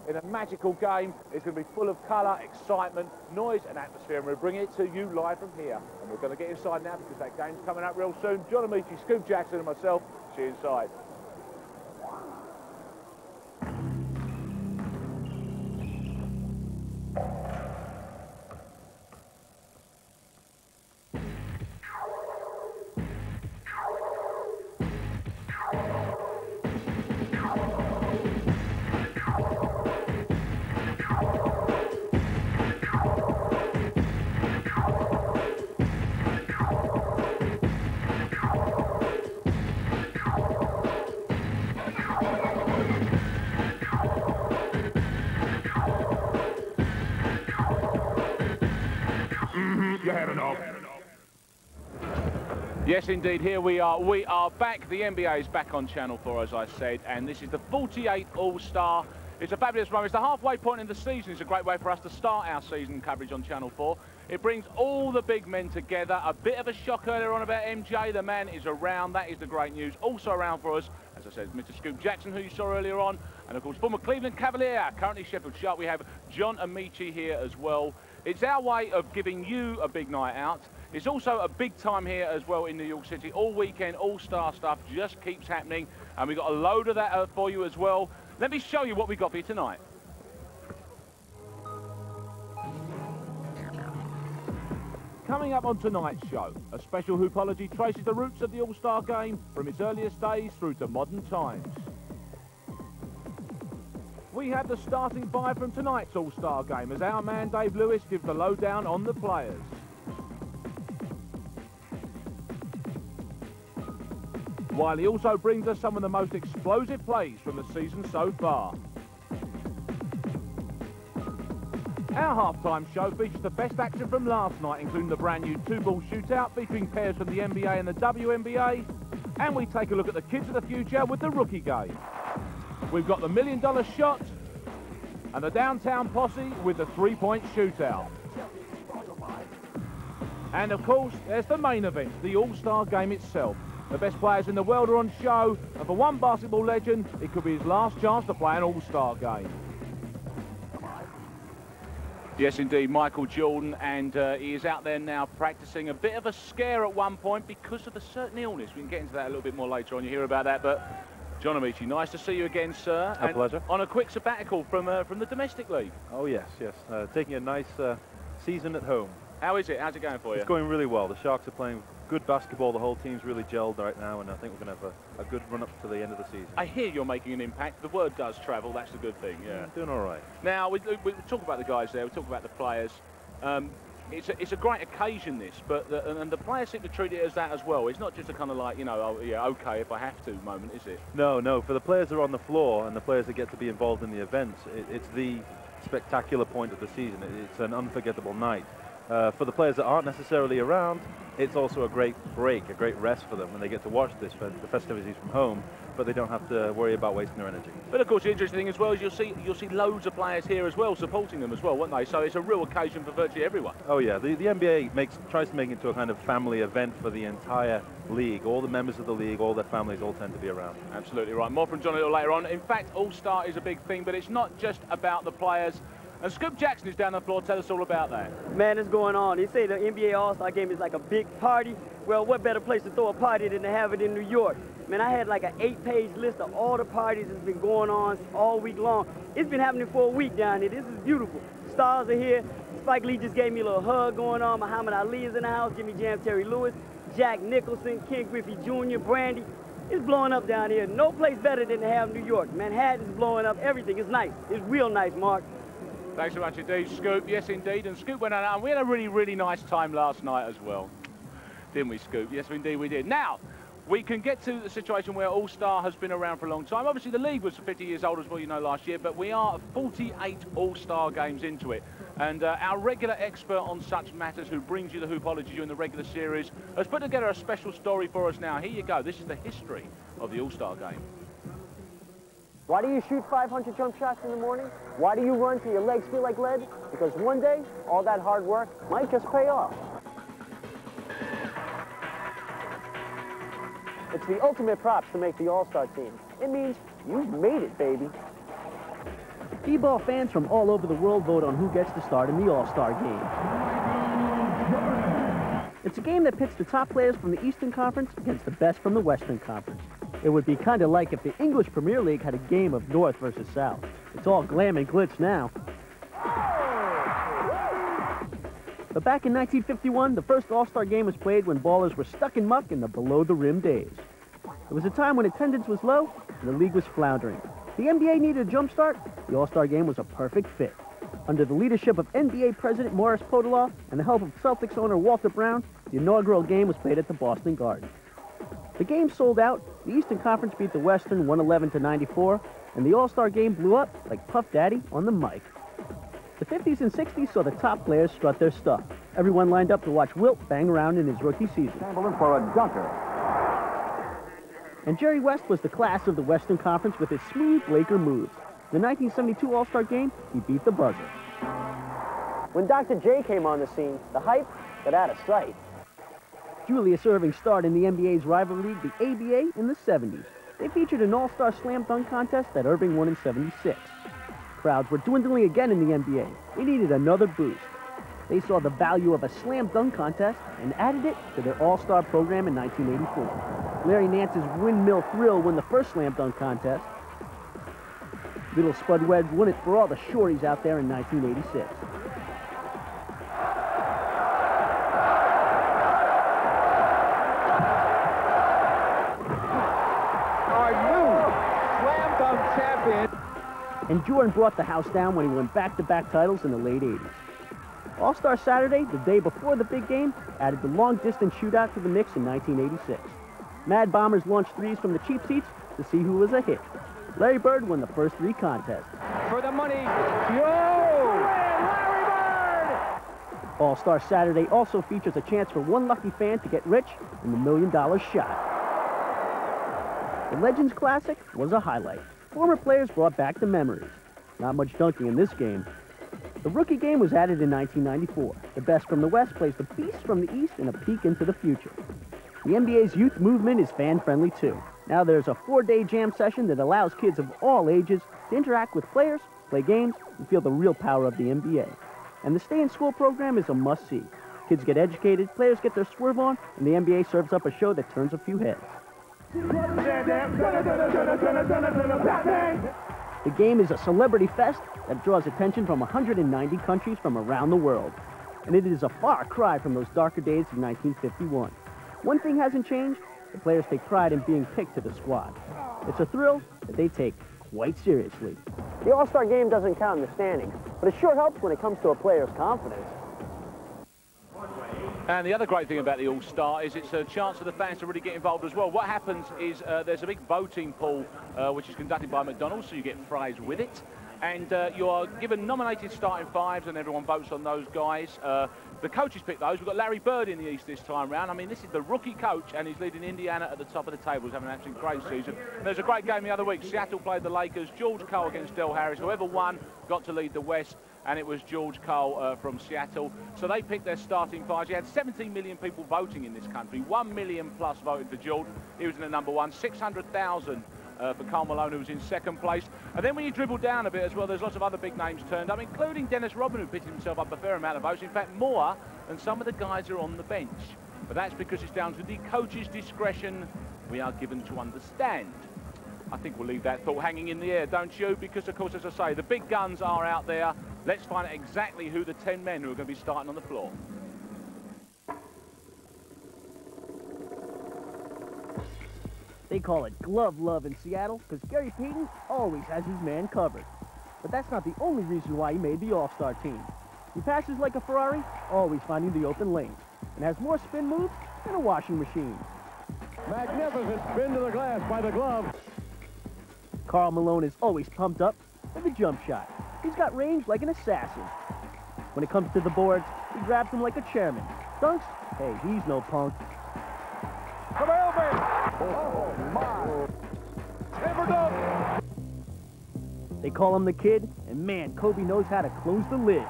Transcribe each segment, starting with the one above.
in a magical game. It's going to be full of colour, excitement, noise and atmosphere, and we'll bring it to you live from here. And we're going to get inside now because that game's coming up real soon. John Amici, Scoop Jackson and myself, see you inside. You had enough. Yes, indeed, here we are. We are back. The NBA is back on Channel 4, as I said, and this is the 48th All-Star. It's a fabulous moment. It's the halfway point in the season. It's a great way for us to start our season coverage on Channel 4. It brings all the big men together. A bit of a shock earlier on about MJ. The man is around. That is the great news. Also around for us, as I said, Mr. Scoop Jackson, who you saw earlier on, and of course, former Cleveland Cavalier, currently Sheffield Sharp. We have John Amici here as well. It's our way of giving you a big night out. It's also a big time here as well in New York City. All weekend, all-star stuff just keeps happening. And we've got a load of that for you as well. Let me show you what we got for you tonight. Coming up on tonight's show, a special Hoopology traces the roots of the All-Star game from its earliest days through to modern times. We have the starting five from tonight's All-Star game as our man Dave Lewis gives the lowdown on the players. While he also brings us some of the most explosive plays from the season so far. Our halftime show features the best action from last night, including the brand new two-ball shootout featuring pairs from the NBA and the WNBA. And we take a look at the kids of the future with the rookie game. We've got the $1 million shot and the downtown posse with the three-point shootout. And of course, there's the main event, the All-Star game itself. The best players in the world are on show, and for one basketball legend, it could be his last chance to play an All-Star game. Yes, indeed, Michael Jordan, and he is out there now practicing. A bit of a scare at one point because of a certain illness. We can get into that a little bit more later on. You hear about that, but John Amici, nice to see you again, sir. A pleasure. On a quick sabbatical from the domestic league. Oh, yes. Taking a nice season at home. How is it? How's it going for you? It's going really well. The Sharks are playing good basketball. The whole team's really gelled right now, and I think we're going to have a good run up to the end of the season. I hear you're making an impact. The word does travel. That's the good thing, yeah. Doing all right. Now, we talk about the guys there. We talk about the players. It's a great occasion, this, but and the players seem to treat it as that as well. It's not just a kind of like, you know, oh, yeah, okay, if I have to moment, is it? No. For the players that are on the floor and the players that get to be involved in the events, it's the spectacular point of the season. It's an unforgettable night. For the players that aren't necessarily around, it's also a great break, a great rest for them when they get to watch the festivities from home, but they don't have to worry about wasting their energy. But of course, the interesting thing as well is you'll see loads of players here as well supporting them as well, won't they? So it's a real occasion for virtually everyone. Oh yeah, the NBA tries to make it into a kind of family event for the entire league. All the members of the league, all their families all tend to be around. Absolutely right. More from John a little later on. In fact, All-Star is a big thing, but it's not just about the players. And Scoop Jackson is down the floor. Tell us all about that. Man, it's going on. They say the NBA All-Star Game is like a big party. Well, what better place to throw a party than to have it in New York? Man, I had like an 8-page list of all the parties that's been going on all week long. It's been happening for a week down here. This is beautiful. Stars are here. Spike Lee just gave me a little hug going on. Muhammad Ali is in the house. Jimmy Jam, Terry Lewis, Jack Nicholson, Ken Griffey Jr., Brandy. It's blowing up down here. No place better than to have New York. Manhattan's blowing up. Everything is nice. It's real nice, Mark. Thanks so much indeed, Scoop. Yes, indeed. And Scoop went out, and we had a really, really nice time last night as well. Didn't we, Scoop? Yes, indeed we did. Now, we can get to the situation where All-Star has been around for a long time. Obviously, the league was 50 years old as well, you know, last year, but we are 48 All-Star games into it. And our regular expert on such matters who brings you the Hoopology during the regular series has put together a special story for us now. Here you go. This is the history of the All-Star game. Why do you shoot 500 jump shots in the morning? Why do you run till your legs feel like lead? Because one day, all that hard work might just pay off. It's the ultimate props to make the All-Star team. It means you've made it, baby. B-ball fans from all over the world vote on who gets to start in the All-Star game. It's a game that pits the top players from the Eastern Conference against the best from the Western Conference. It would be kind of like if the English Premier League had a game of North versus South. It's all glam and glitz now. But back in 1951, the first All-Star game was played when ballers were stuck in muck in the below-the-rim days. It was a time when attendance was low and the league was floundering. The NBA needed a jump start. The All-Star game was a perfect fit. Under the leadership of NBA President Morris Podoloff and the help of Celtics owner Walter Brown, the inaugural game was played at the Boston Garden. The game sold out, the Eastern Conference beat the Western 111-94, and the All-Star game blew up like Puff Daddy on the mic. The 50s and 60s saw the top players strut their stuff. Everyone lined up to watch Wilt bang around in his rookie season. Chamberlain for a dunker. And Jerry West was the class of the Western Conference with his smooth Laker moves. The 1972 All-Star game, he beat the buzzer. When Dr. J came on the scene, the hype got out of sight. Julius Erving starred in the NBA's rival league, the ABA, in the 70s. They featured an All-Star slam dunk contest that Erving won in 76. Crowds were dwindling again in the NBA. They needed another boost. They saw the value of a slam dunk contest and added it to their All-Star program in 1984. Larry Nance's Windmill Thrill won the first slam dunk contest. Little Spud Webb won it for all the shorties out there in 1986. Our new slam dunk champion. And Jordan brought the house down when he won back-to-back titles in the late 80s. All-Star Saturday, the day before the big game, added the long-distance shootout to the mix in 1986. Mad Bombers launched threes from the cheap seats to see who was a hit. Larry Bird won the first three contests. For the money, Larry Bird! All-Star Saturday also features a chance for one lucky fan to get rich in the $1 million shot. The Legends Classic was a highlight. Former players brought back the memories. Not much dunking in this game. The rookie game was added in 1994. The best from the West plays the beast from the East in a peek into the future. The NBA's youth movement is fan-friendly too. Now there's a 4-day jam session that allows kids of all ages to interact with players, play games, and feel the real power of the NBA. And the stay-in-school program is a must-see. Kids get educated, players get their swerve on, and the NBA serves up a show that turns a few heads. The game is a celebrity fest that draws attention from 190 countries from around the world. And it is a far cry from those darker days of 1951. One thing hasn't changed, the players take pride in being picked to the squad. It's a thrill that they take quite seriously. The All-Star game doesn't count in the standings, but it sure helps when it comes to a player's confidence. And the other great thing about the All-Star is it's a chance for the fans to really get involved as well. What happens is there's a big voting pool which is conducted by McDonald's, so you get fries with it. And you are given nominated starting fives, and everyone votes on those guys. The coaches pick those. We've got Larry Bird in the East this time round. I mean, this is the rookie coach, and he's leading Indiana at the top of the table. He's having an absolutely great season. And there's a great game the other week. Seattle played the Lakers. George Cole against Del Harris. Whoever won got to lead the West, and it was George Cole from Seattle. So they picked their starting fives. You had 17 million people voting in this country. 1 million plus voted for George. He was in the number one. 600,000 for Karl Malone, who was in second place. And then when you dribble down a bit as well, there's lots of other big names turned up, including Dennis Rodman, who pitted himself up a fair amount of votes. In fact, more than some of the guys who are on the bench. But that's because it's down to the coach's discretion, we are given to understand. I think we'll leave that thought hanging in the air, don't you? Because, of course, as I say, the big guns are out there. Let's find out exactly who the 10 men who are going to be starting on the floor. They call it glove love in Seattle because Gary Payton always has his man covered. But that's not the only reason why he made the All-Star team. He passes like a Ferrari, always finding the open lanes, and has more spin moves than a washing machine. Magnificent spin to the glass by the glove. Karl Malone is always pumped up for the jump shot. He's got range like an assassin. When it comes to the boards, he grabs them like a chairman. Dunks? Hey, he's no punk. From Elvin! Oh, my! Never done! They call him the Kid, and man, Kobe knows how to close the lid.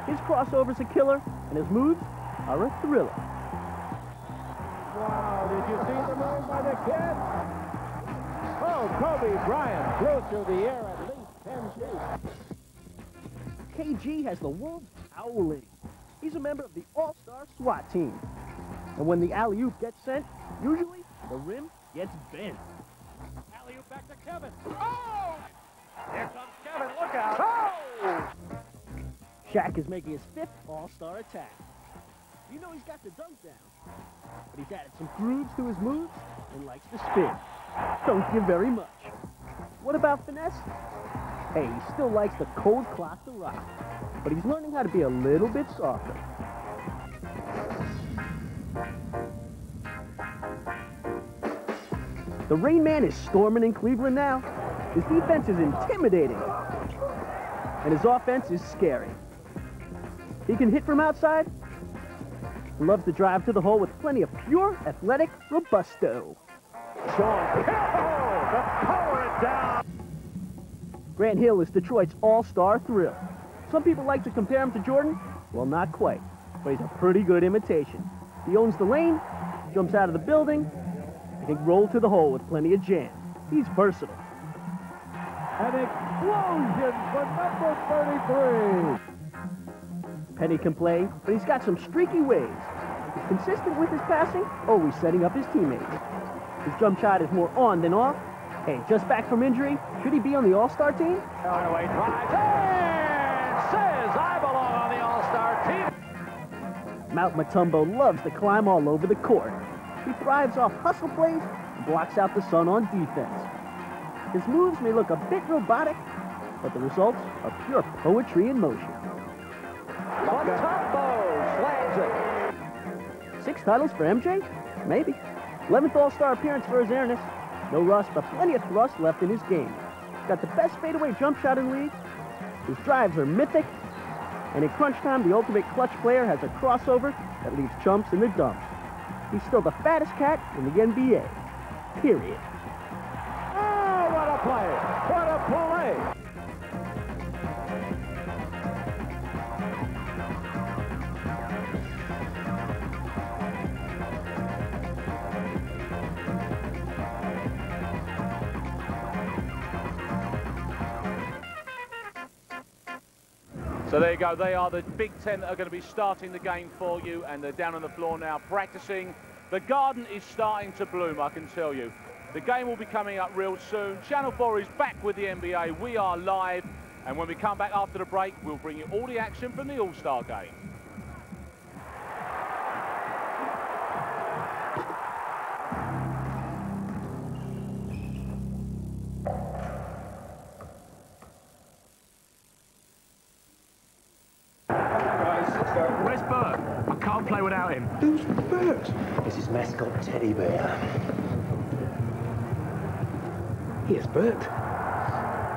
His crossover's a killer, and his moves are a thriller. Wow, did you see the move by the Kid? Oh, Oh, Kobe Bryant flew through the air at least 10 feet. KG has the world's howling. He's a member of the All-Star SWAT team. And when the alley-oop gets sent, usually the rim gets bent. Alley-oop back to Kevin. Oh! Here comes Kevin. Look out. Oh! Shaq is making his 5th All-Star attack. You know he's got the dunk down, but he's added some grooves to his moves and likes to spin. Don't give very much. What about finesse? Hey, he still likes the cold clock to rock, but he's learning how to be a little bit softer. The Rain Man is storming in Cleveland now. His defense is intimidating, and his offense is scary. He can hit from outside. He loves to drive to the hole with plenty of pure, athletic robusto. Sean Hill to power it down. Grant Hill is Detroit's all-star thrill. Some people like to compare him to Jordan. Well, not quite, but he's a pretty good imitation. He owns the lane, jumps out of the building, and can roll to the hole with plenty of jam. He's versatile. An explosion for number 33. Penny can play, but he's got some streaky ways. He's consistent with his passing, always setting up his teammates. His jump shot is more on than off. Hey, just back from injury, should he be on the All-Star team? Hardaway drives and says, I belong on the All-Star team. Mount Mutombo loves to climb all over the court. He thrives off hustle plays and blocks out the sun on defense. His moves may look a bit robotic, but the results are pure poetry in motion. Mutombo slams it. 6 titles for MJ? Maybe. 11th All-Star appearance for his airness. No rust, but plenty of thrust left in his game. He's got the best fadeaway jump shot in the league. His drives are mythic. And in crunch time, the ultimate clutch player has a crossover that leaves chumps in the dumps. He's still the fattest cat in the NBA. Period. Oh, what a play! What a play! So there you go, they are the Big Ten that are going to be starting the game for you, and they're down on the floor now practicing. The garden is starting to bloom, I can tell you. The game will be coming up real soon. Channel 4 is back with the NBA. We are live, and when we come back after the break, we'll bring you all the action from the All-Star game. Where's Bert? I can't play without him. Who's Bert? It's his mascot teddy bear. Here's Bert.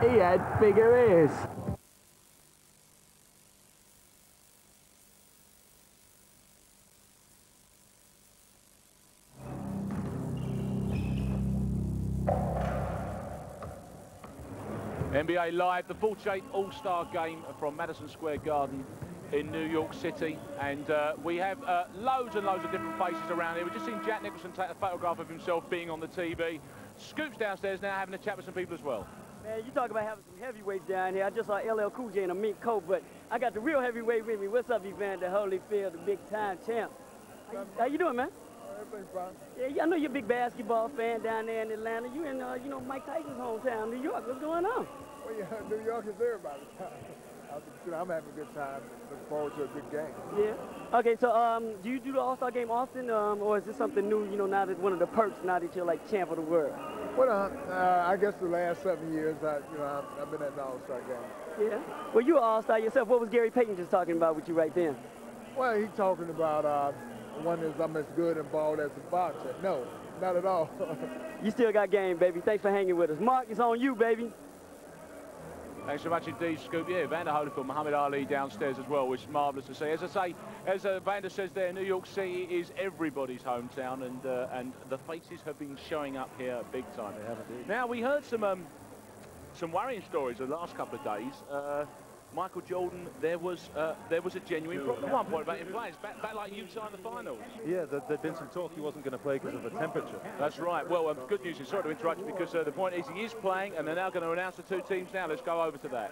He had bigger ears. NBA Live, the 48th All-Star game from Madison Square Garden in New York City, and we have loads and loads of different faces around here. We've just seen Jack Nicholson take a photograph of himself being on the TV. Scoop's downstairs now having a chat with some people as well. Man, you talk about having some heavyweights down here. I just saw LL Cool J in a mink coat, but I got the real heavyweight with me. What's up, Evander Holyfield, the big-time champ? How you doing, man? Everything's fine. Yeah, I know you're a big basketball fan down there in Atlanta. You in, you know, Mike Tyson's hometown, New York. What's going on? Well, yeah, New York is everybody's time. I'm having a good time. Looking forward to a good game. Yeah. Okay, so do you do the All-Star game often, or is this something new, you know, now that one of the perks, now that you're like champ of the world? Well, I guess the last 7 years, I've been at the All-Star game. Yeah. Well, you're an All-Star yourself. What was Gary Payton just talking about with you right then? Well, he's talking about one is I'm as good and bald as a boxer. No, not at all. You still got game, baby. Thanks for hanging with us. Mark, it's on you, baby. Thanks so much indeed, Scoop. Yeah, Evander Holyfield, Muhammad Ali downstairs as well, which is marvellous to see. As I say, as Evander says there, New York City is everybody's hometown, and the faces have been showing up here big time. They have indeed. Now, we heard some worrying stories the last couple of days. Michael Jordan, there was a genuine problem at one point about him playing. It's back like Utah in the finals. Yeah, there'd been some talk he wasn't going to play because of the temperature. That's right. Well, good news. Sorry to interrupt you, because the point is he is playing, and they're now going to announce the two teams now. Let's go over to that.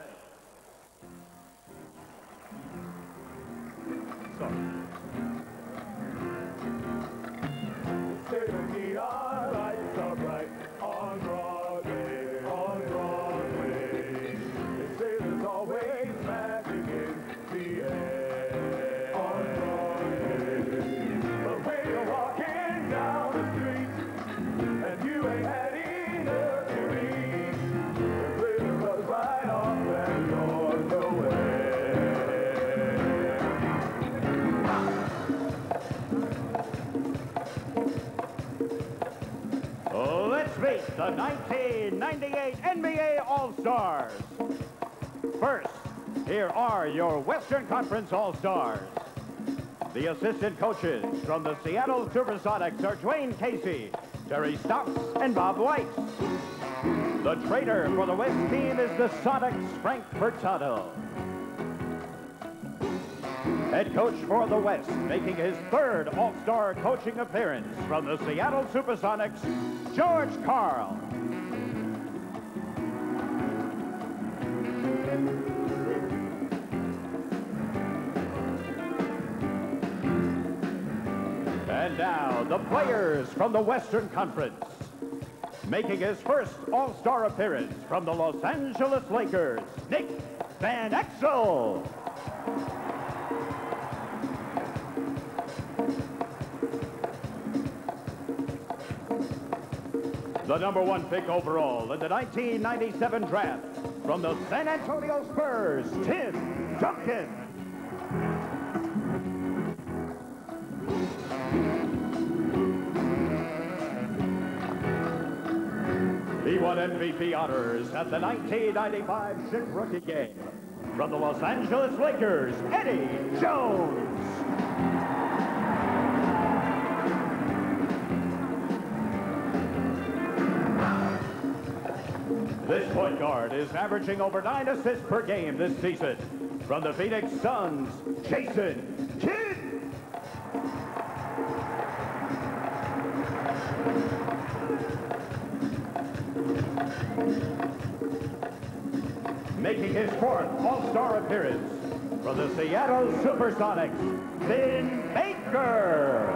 Sorry. Lights are bright on Broadway, on Broadway. They say there's always magic in the air, on Broadway. But when you're walking down the street and you ain't had enough to eat, the glitter goes right off and you're nowhere. Let's meet the 1998 NBA All-Stars. First, here are your Western Conference All-Stars. The assistant coaches from the Seattle Supersonics are Dwayne Casey, Terry Stotts, and Bob White. The trainer for the West team is the Sonics' Frank Furtado. Head coach for the West, making his third All-Star coaching appearance from the Seattle Supersonics, George Karl. And now, the players from the Western Conference. Making his first All-Star appearance from the Los Angeles Lakers, Nick Van Exel. The #1 pick overall in the 1997 draft from the San Antonio Spurs, Tim Duncan. He won MVP honors at the 1995 Schick Rookie Game. From the Los Angeles Lakers, Eddie Jones. This point guard is averaging over 9 assists per game this season. From the Phoenix Suns, Jason Kidd. Making his fourth All-Star appearance from the Seattle Supersonics, Vin Baker.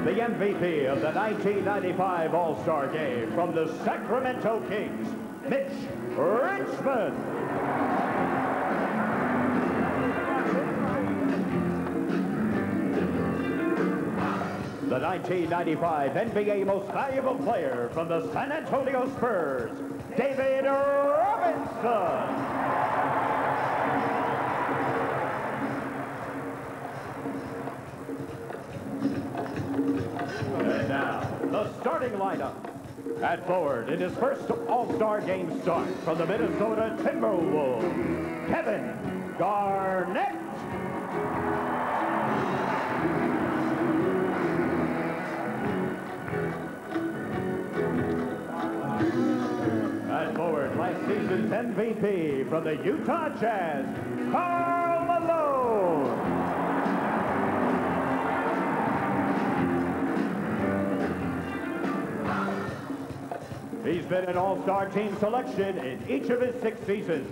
The MVP of the 1995 All-Star Game from the Sacramento Kings, Mitch Richmond. The 1995 NBA Most Valuable Player from the San Antonio Spurs, David Robinson. And now, the starting lineup. At forward, in his first All-Star Game start from the Minnesota Timberwolves, Kevin Garnett. At forward, last season's MVP from the Utah Jazz, Karl Malone. He's been an All-Star team selection in each of his 6 seasons.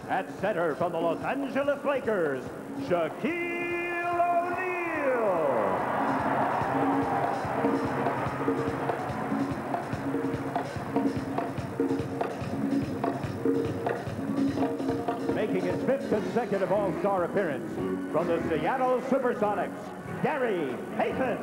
At center from the Los Angeles Lakers, Shaquille O'Neal. Making his 5th consecutive All-Star appearance from the Seattle Supersonics, Gary Payton.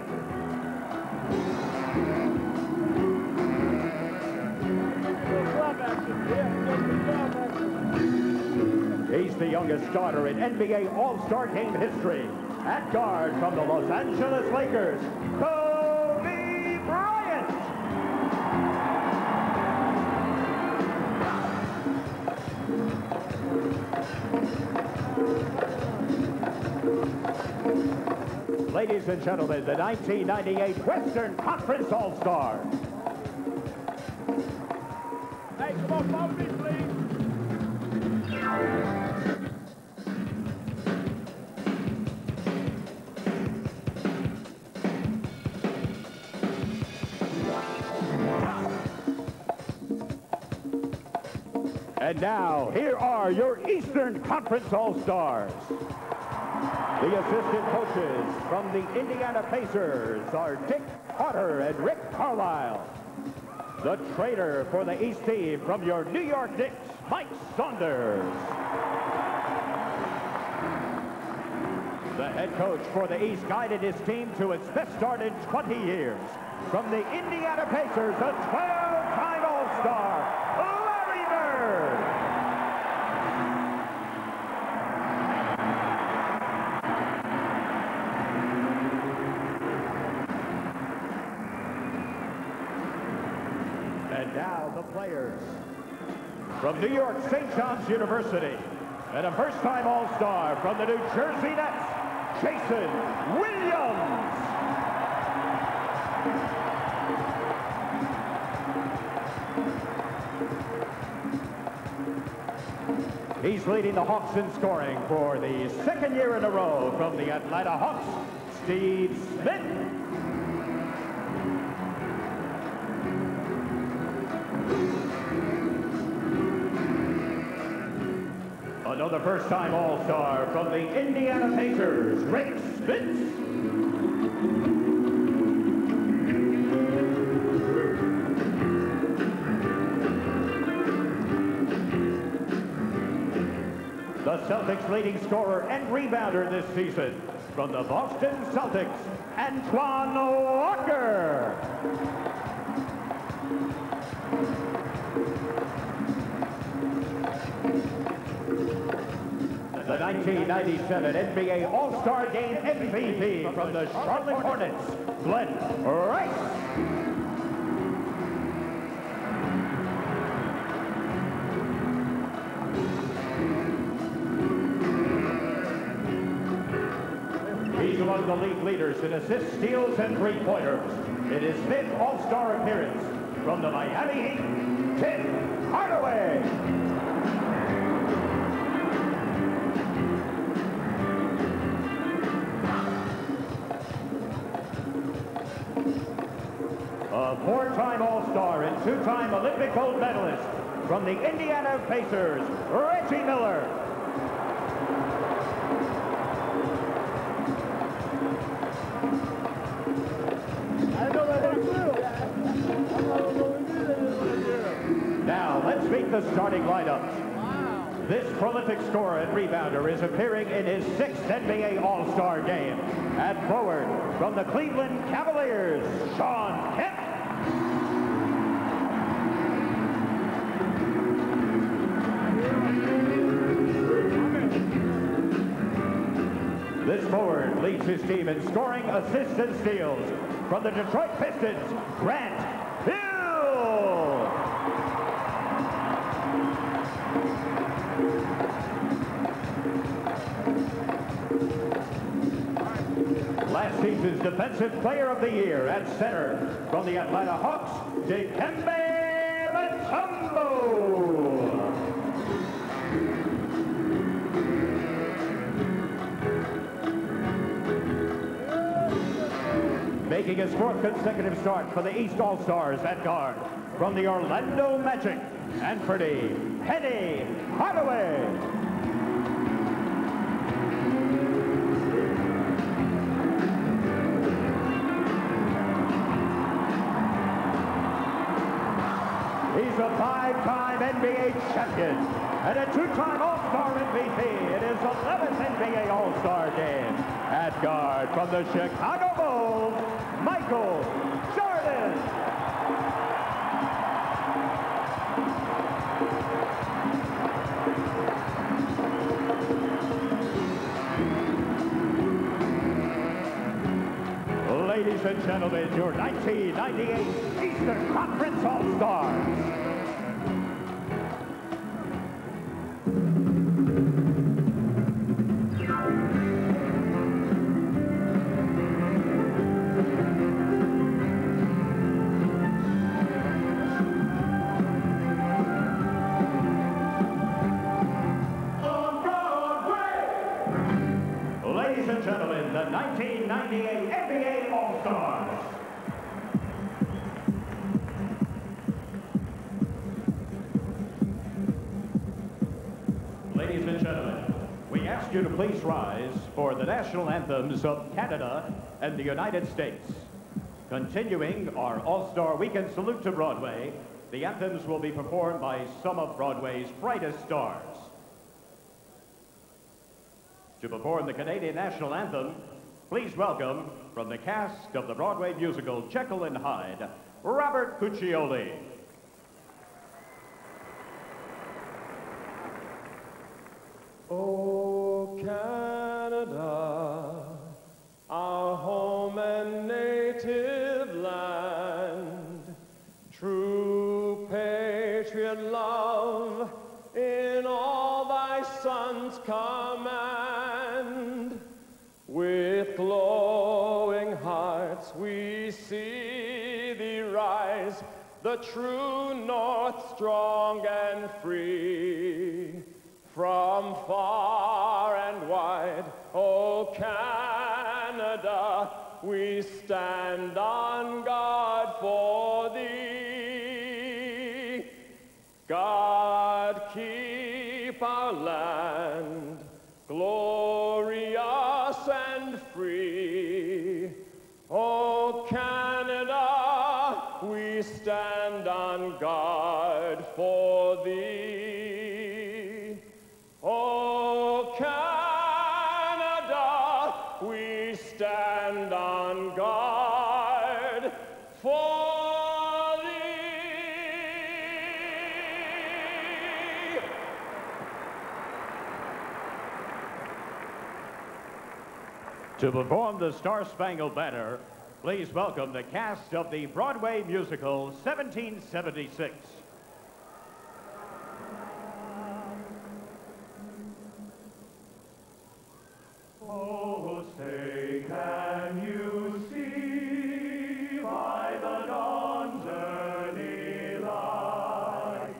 He's the youngest starter in NBA All-Star Game history. At guard from the Los Angeles Lakers, Kobe Bryant. Ladies and gentlemen, the 1998 Western Conference All-Stars. Hey, come on, follow me, please. And now, here are your Eastern Conference All-Stars. The assistant coaches from the Indiana Pacers are Dick Potter and Rick Carlisle. The trainer for the East team from your New York Knicks, Mike Saunders. The head coach for the East guided his team to its best start in 20 years. From the Indiana Pacers, a 12-time All-Star, Larry Bird. And now the players. From New York St. John's University, and a first-time All-Star from the New Jersey Nets, Jason Williams. He's leading the Hawks in scoring for the second year in a row from the Atlanta Hawks, Steve Smith. Another first-time All-Star from the Indiana Pacers, Rick Spitz. The Celtics' leading scorer and rebounder this season from the Boston Celtics, Antoine Walker. The 1997 NBA All-Star Game MVP from the Charlotte Hornets, Glenn Rice. He's among the league leaders in assists, steals, and three-pointers. In his fifth All-Star appearance from the Miami Heat, Tim Hardaway. A four-time All-Star and two-time Olympic gold medalist from the Indiana Pacers, Reggie Miller. Now, let's meet the starting lineup. This prolific scorer and rebounder is appearing in his sixth NBA All-Star game. At forward, from the Cleveland Cavaliers, Shawn Kemp. This forward leads his team in scoring, assists, and steals. From the Detroit Pistons, Grant Hill. Last season's Defensive Player of the Year at center from the Atlanta Hawks, Dikembe Mutombo. Making his fourth consecutive start for the East All-Stars at guard from the Orlando Magic, Anthony Penny Hardaway. He's a five-time NBA champion and a two-time All-Star MVP in his 11th NBA All-Star game. At guard from the Chicago Bulls, Michael Jordan. Ladies and gentlemen, your 1998 Eastern Conference All-Stars. you to please rise for the national anthems of Canada and the United States. Continuing our All-Star Weekend salute to Broadway, the anthems will be performed by some of Broadway's brightest stars. To perform the Canadian national anthem, please welcome, from the cast of the Broadway musical Jekyll and Hyde, Robert Cuccioli. Oh, Canada, our home and native land, true patriot love in all thy sons command. With glowing hearts we see thee rise, the true North strong and free. From far and wide, oh Canada, we stand on guard for thee. God keep our land glorious and free. Oh Canada, we stand on guard for thee. Oh, Canada, we stand on guard for thee. To perform the Star-Spangled Banner, please welcome the cast of the Broadway musical 1776. Oh, say, can you see by the dawn's early light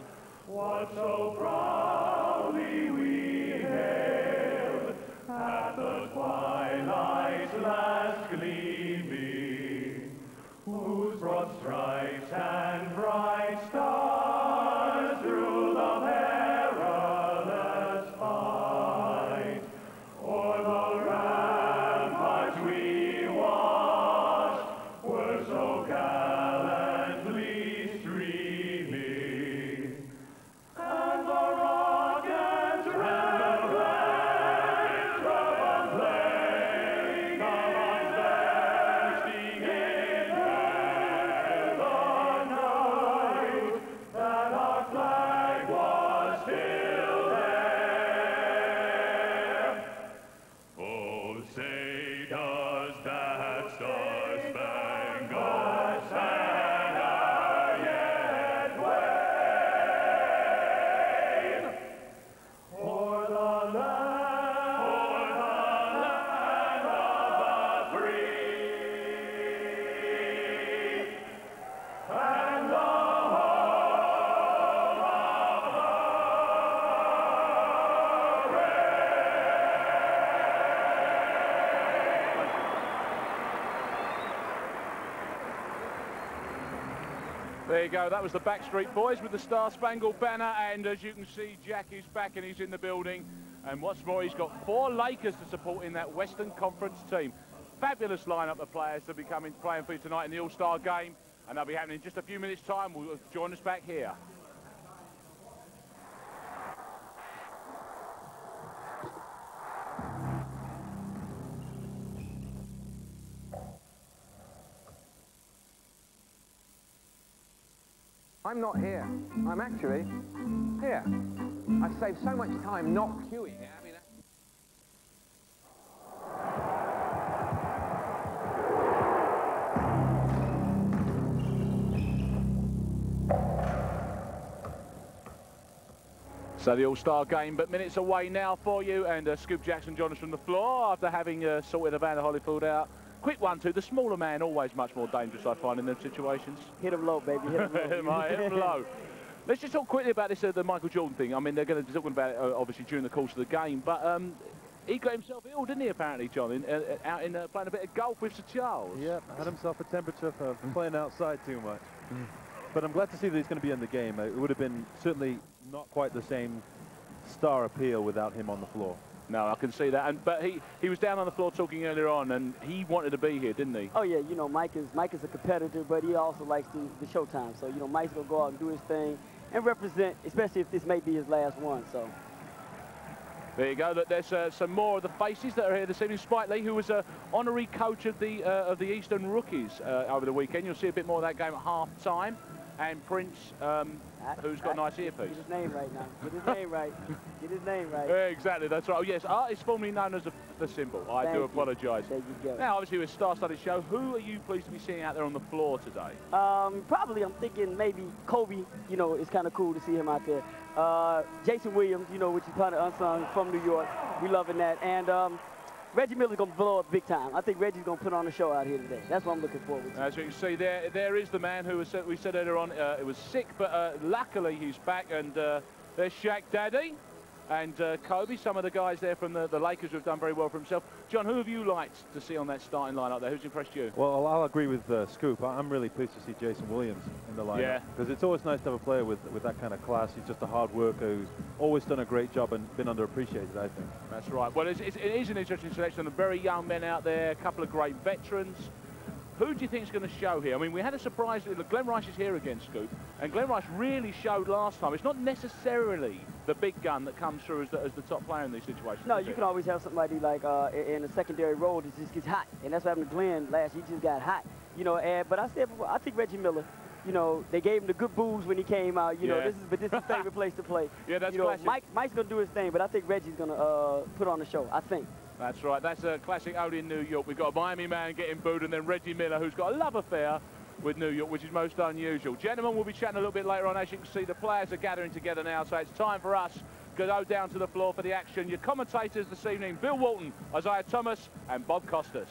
what so proudly we hailed at the twilight's last gleaming, whose broad stripes and bright stars through the perilous fight o'er the ramparts we watched were so gallantly streaming, and the rockets red flames were playing amongst bursting in the night, that our flag was still there. Oh, say, does that star-spangled banner yet wave o'er the land of the free and the home of the There you go, that was the Backstreet Boys with the Star-Spangled Banner, and as you can see, Jack is back and he's in the building, and what's more, he's got 4 Lakers to support in that Western Conference team. Fabulous lineup of players to be playing for you tonight in the All-Star game, and they'll be happening in just a few minutes' time. Will join us back here. I'm not here. I'm actually here. I've saved so much time not queuing. I mean, So the All-Star game, but minutes away now for you, and Scoop Jackson joins us from the floor after having sorted Evander Holyfield out. Quick 1-2. The smaller man always much more dangerous, I find, in them situations. Hit him low, baby. Hit him low. Hit him low. Let's just talk quickly about this, the Michael Jordan thing. I mean, they're going to be talking about it, obviously, during the course of the game. But he got himself ill, didn't he, apparently, John, out in playing a bit of golf with Sir Charles. Yeah, had himself a temperature for playing outside too much. But I'm glad to see that he's going to be in the game. It would have been certainly not quite the same star appeal without him on the floor. No, I can see that. But he was down on the floor talking earlier on, and he wanted to be here, didn't he? Oh yeah, you know, Mike is a competitor, but he also likes the showtime. So you know, Mike's gonna go out and do his thing and represent, especially if this may be his last one. So. There you go. Look, there's some more of the faces that are here this evening. Spike Lee, who was an honorary coach of the Eastern Rookies over the weekend. You'll see a bit more of that game at half-time. And Prince, who's got a nice earpiece. Get his name right now. Get his name right. Get his name right. Yeah, exactly, that's right. Oh, yes, art is formerly known as the symbol. I do apologise. There you go. Now, obviously, with a star-studded show, who are you pleased to be seeing out there on the floor today? Probably, I'm thinking maybe Kobe. You know, it's kind of cool to see him out there. Jason Williams, you know, which is kind of unsung from New York. We loving that. And Reggie Miller's going to blow up big time. I think Reggie's going to put on a show out here today. That's what I'm looking forward to. As you can see, there is the man who we said earlier on, it was sick, but luckily he's back. And there's Shaq Daddy and Kobe, some of the guys there from the Lakers who have done very well for himself. John, who have you liked to see on that starting lineup there? Who's impressed you? Well, I'll agree with Scoop. I'm really pleased to see Jason Williams in the lineup. Yeah. Because it's always nice to have a player with that kind of class. He's just a hard worker who's always done a great job and been underappreciated, I think. That's right. Well, it is an interesting selection of very young men out there, a couple of great veterans. Who do you think is going to show here? I mean, we had a surprise. Glenn Rice is here again, Scoop. And Glenn Rice really showed last time. It's not necessarily the big gun that comes through as the top player in these situations. No, you can always have somebody like in a secondary role that just gets hot. And that's what happened to Glenn last year. He just got hot. You know, but I said before, I think Reggie Miller, you know, they gave him the good boos when he came out. You know, this is his favorite place to play. Yeah, that's you know, classic. Mike's going to do his thing, but I think Reggie's going to put on the show, I think. That's right. That's a classic only in New York. We've got a Miami man getting booed, and then Reggie Miller, who's got a love affair with New York, which is most unusual. Gentlemen, we'll be chatting a little bit later on. As you can see, the players are gathering together now, so it's time for us to go down to the floor for the action. Your commentators this evening, Bill Walton, Isaiah Thomas, and Bob Costas.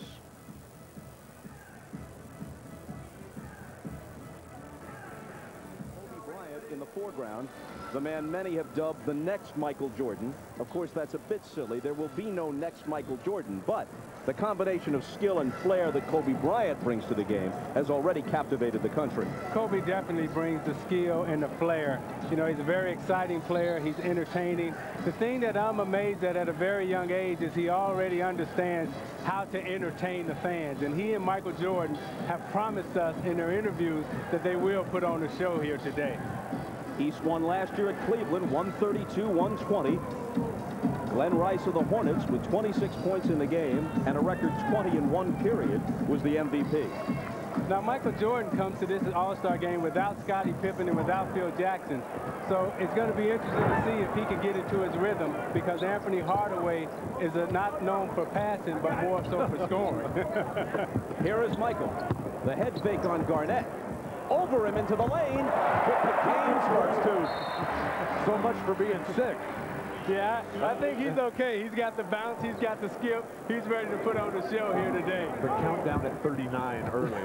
Kobe Bryant in the foreground, the man many have dubbed the next Michael Jordan. Of course, that's a bit silly. There will be no next Michael Jordan, but the combination of skill and flair that Kobe Bryant brings to the game has already captivated the country. Kobe definitely brings the skill and the flair. You know, he's a very exciting player. He's entertaining. The thing that I'm amazed at a very young age is he already understands how to entertain the fans. And he and Michael Jordan have promised us in their interviews that they will put on a show here today. East won last year at Cleveland, 132-120. Glenn Rice of the Hornets, with 26 points in the game and a record 20 in one period, was the MVP. Now, Michael Jordan comes to this All-Star game without Scottie Pippen and without Phil Jackson. So it's going to be interesting to see if he can get into his rhythm, because Anthony Hardaway is not known for passing, but more so for scoring. Here is Michael. The head fake on Garnett. Over him into the lane. With the game starts to. So much for being sick. Yeah, I think he's okay. He's got the bounce. He's got the skip. He's ready to put on the show here today. The countdown at 39 early.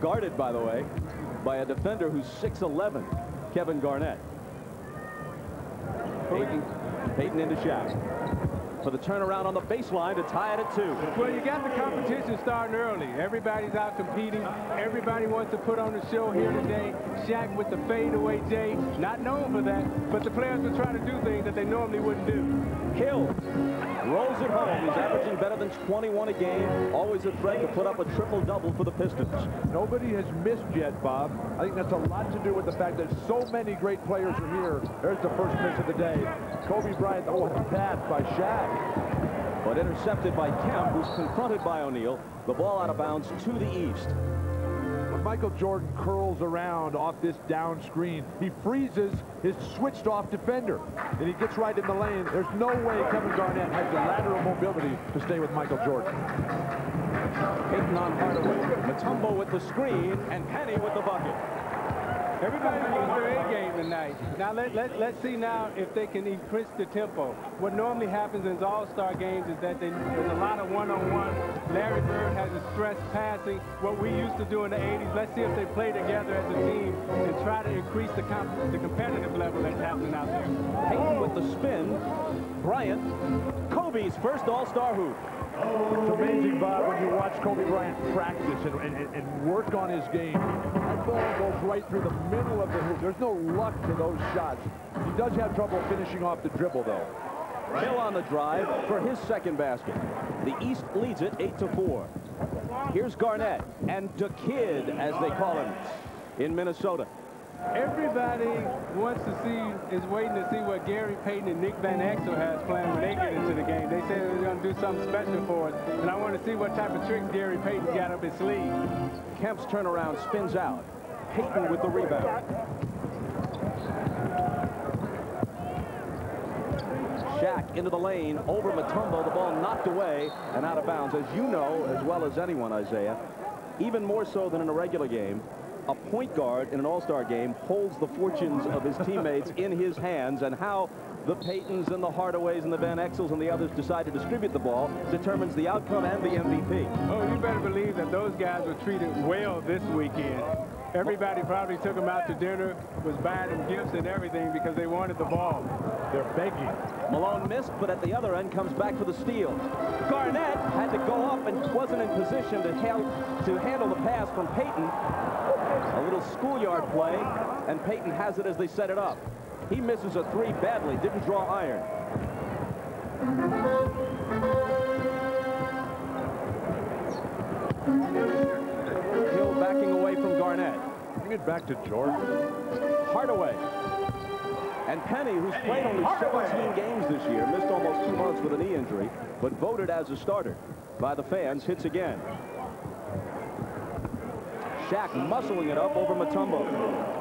Guarded, by the way, by a defender who's 6'11", Kevin Garnett. Payton into Shaq. For the turnaround on the baseline to tie it at 2. Well, you got the competition starting early. Everybody's out competing. Everybody wants to put on the show here today. Shaq with the fadeaway J, not known for that, but the players are trying to do things that they normally wouldn't do. Hill rolls it home. He's averaging better than 21 a game. Always a threat to put up a triple-double for the Pistons. Nobody has missed yet, Bob. I think that's a lot to do with the fact that so many great players are here. There's the first miss of the day. Kobe Bryant, oh, what a pass by Shaq. But intercepted by Kemp, who's confronted by O'Neal. The ball out of bounds to the east. When Michael Jordan curls around off this down screen, he freezes his switched-off defender, and he gets right in the lane. There's no way Kevin Garnett has the lateral mobility to stay with Michael Jordan. Payton on Hardaway. Mutombo with the screen, and Penny with the bucket. Everybody's on their A game tonight. Now let's see now if they can increase the tempo. What normally happens in All-Star games is that there's a lot of one-on-one. Larry Bird has a stress passing. What we used to do in the 80s. Let's see if they play together as a team and try to increase the competitive level that's happening out there. Payton with the spin. Bryant, Kobe's first All-Star hoop. It's amazing, Bob, when you watch Kobe Bryant practice and work on his game. That ball goes right through the middle of the hoop. There's no luck to those shots. He does have trouble finishing off the dribble, though. Hill on the drive for his second basket. The East leads it 8-4. Here's Garnett and the Kid, as they call him, in Minnesota. Everybody wants to see, is waiting to see what Gary Payton and Nick Van Exel has planned when they get into the game. They say they're going to do something special for us, and I want to see what type of tricks Gary Payton's got up his sleeve. Kemp's turnaround spins out. Payton with the rebound. Shaq into the lane, over Mutombo, the ball knocked away and out of bounds. As you know as well as anyone, Isaiah, even more so than in a regular game, a point guard in an all-star game holds the fortunes of his teammates in his hands, and how the Paytons and the Hardaways and the Van Exels and the others decide to distribute the ball determines the outcome and the MVP. Oh, you better believe that those guys were treated well this weekend. Everybody probably took them out to dinner, was buying them gifts and everything because they wanted the ball. They're begging. Malone missed, but at the other end comes back for the steal. Garnett had to go up and wasn't in position to handle the pass from Payton. A little schoolyard play, and Payton has it as they set it up. He misses a three badly, didn't draw iron. Hill backing away from Garnett. Bring it back to Jordan. Hardaway. And Penny, who's played only 17 games this year, missed almost 2 months with a knee injury, but voted as a starter by the fans, hits again. Shaq muscling it up over Mutombo.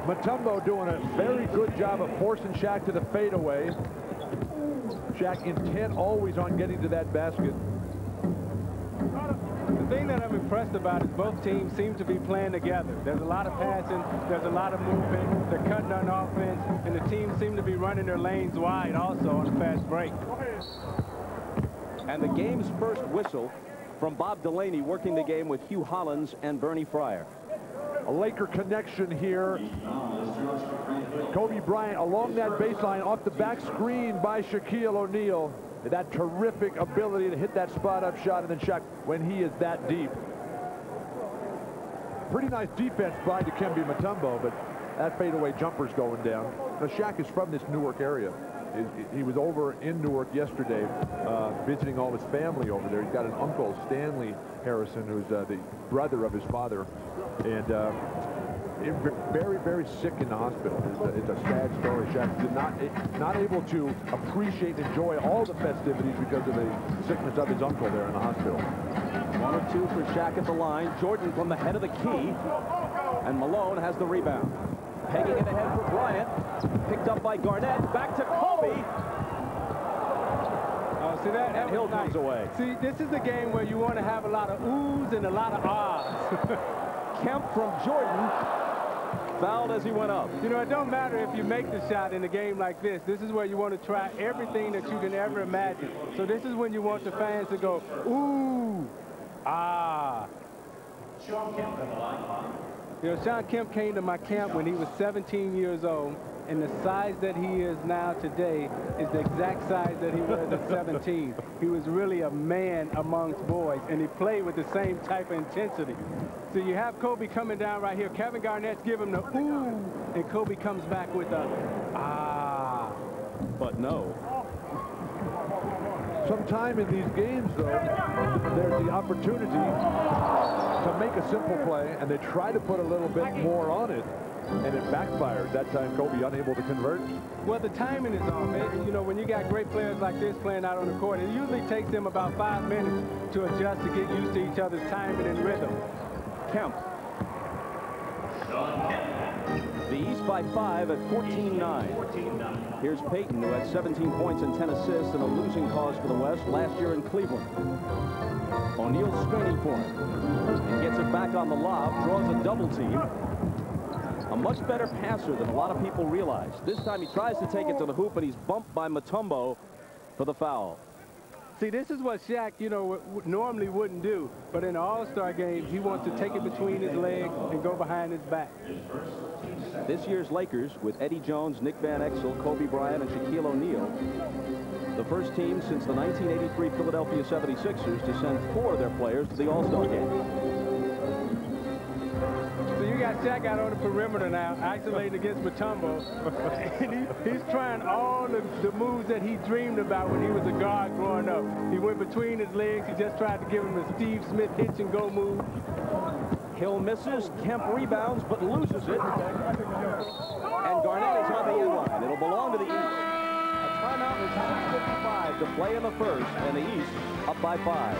Mutombo doing a very good job of forcing Shaq to the fadeaway. Shaq intent always on getting to that basket. The thing that I'm impressed about is both teams seem to be playing together. There's a lot of passing, there's a lot of movement, they're cutting on offense, and the teams seem to be running their lanes wide also on a fast break. And the game's first whistle from Bob Delaney, working the game with Hugh Hollins and Bernie Fryer. A Laker connection here. Kobe Bryant along that baseline off the back screen by Shaquille O'Neal. That terrific ability to hit that spot-up shot, and then Shaq when he is that deep. Pretty nice defense by Dikembe Mutombo, but that fadeaway jumper's going down. Now, Shaq is from this Newark area. He was over in Newark yesterday visiting all his family over there. He's got an uncle, Stanley Harrison, who's the brother of his father. And very, very sick in the hospital. It's a sad story. Shaq did not able to appreciate and enjoy all the festivities because of the sickness of his uncle there in the hospital. 1 or 2 for Shaq at the line. Jordan from the head of the key. And Malone has the rebound. Pegging it ahead for Bryant. Picked up by Garnett. Back to Kobe. See that? And Hill comes away. See, this is the game where you want to have a lot of oohs and a lot of ahs. Kemp from Jordan. Fouled as he went up. You know, it don't matter if you make the shot in a game like this. This is where you want to try everything that you can ever imagine. So this is when you want the fans to go, ooh, ah. You know, Shawn Kemp came to my camp when he was 17 years old, and the size that he is now today is the exact size that he was at 17. He was really a man amongst boys, and he played with the same type of intensity. So you have Kobe coming down right here. Kevin Garnett's giving him the ooh, and Kobe comes back with a ah. But no. Sometime in these games, though, there's the opportunity to make a simple play, and they try to put a little bit more on it, and it backfires. That time, Kobe unable to convert. Well, the timing is off. You know, when you got great players like this playing out on the court, it usually takes them about 5 minutes to adjust to get used to each other's timing and rhythm. Kemp. The East by 5 at 14-9. Here's Payton, who had 17 points and 10 assists in a losing cause for the West last year in Cleveland. O'Neal screening for him. And gets it back on the lob, draws a double team. A much better passer than a lot of people realize. This time he tries to take it to the hoop, and he's bumped by Mutombo for the foul. See, this is what Shaq, you know, normally wouldn't do. But in an all-star game, he wants to take it between his legs and go behind his back. This year's Lakers, with Eddie Jones, Nick Van Exel, Kobe Bryant, and Shaquille O'Neal, the first team since the 1983 Philadelphia 76ers to send 4 of their players to the All-Star game. So you got got Shaq out on the perimeter now, isolating against Mutombo. And he's trying all the moves that he dreamed about when he was a guard growing up. He went between his legs. He just tried to give him a Steve Smith hitch and go move. Hill misses, Kemp rebounds, but loses it. And Garnett is on the end line. It'll belong to the East. A timeout with 6:55 to play in the first, and the East up by 5.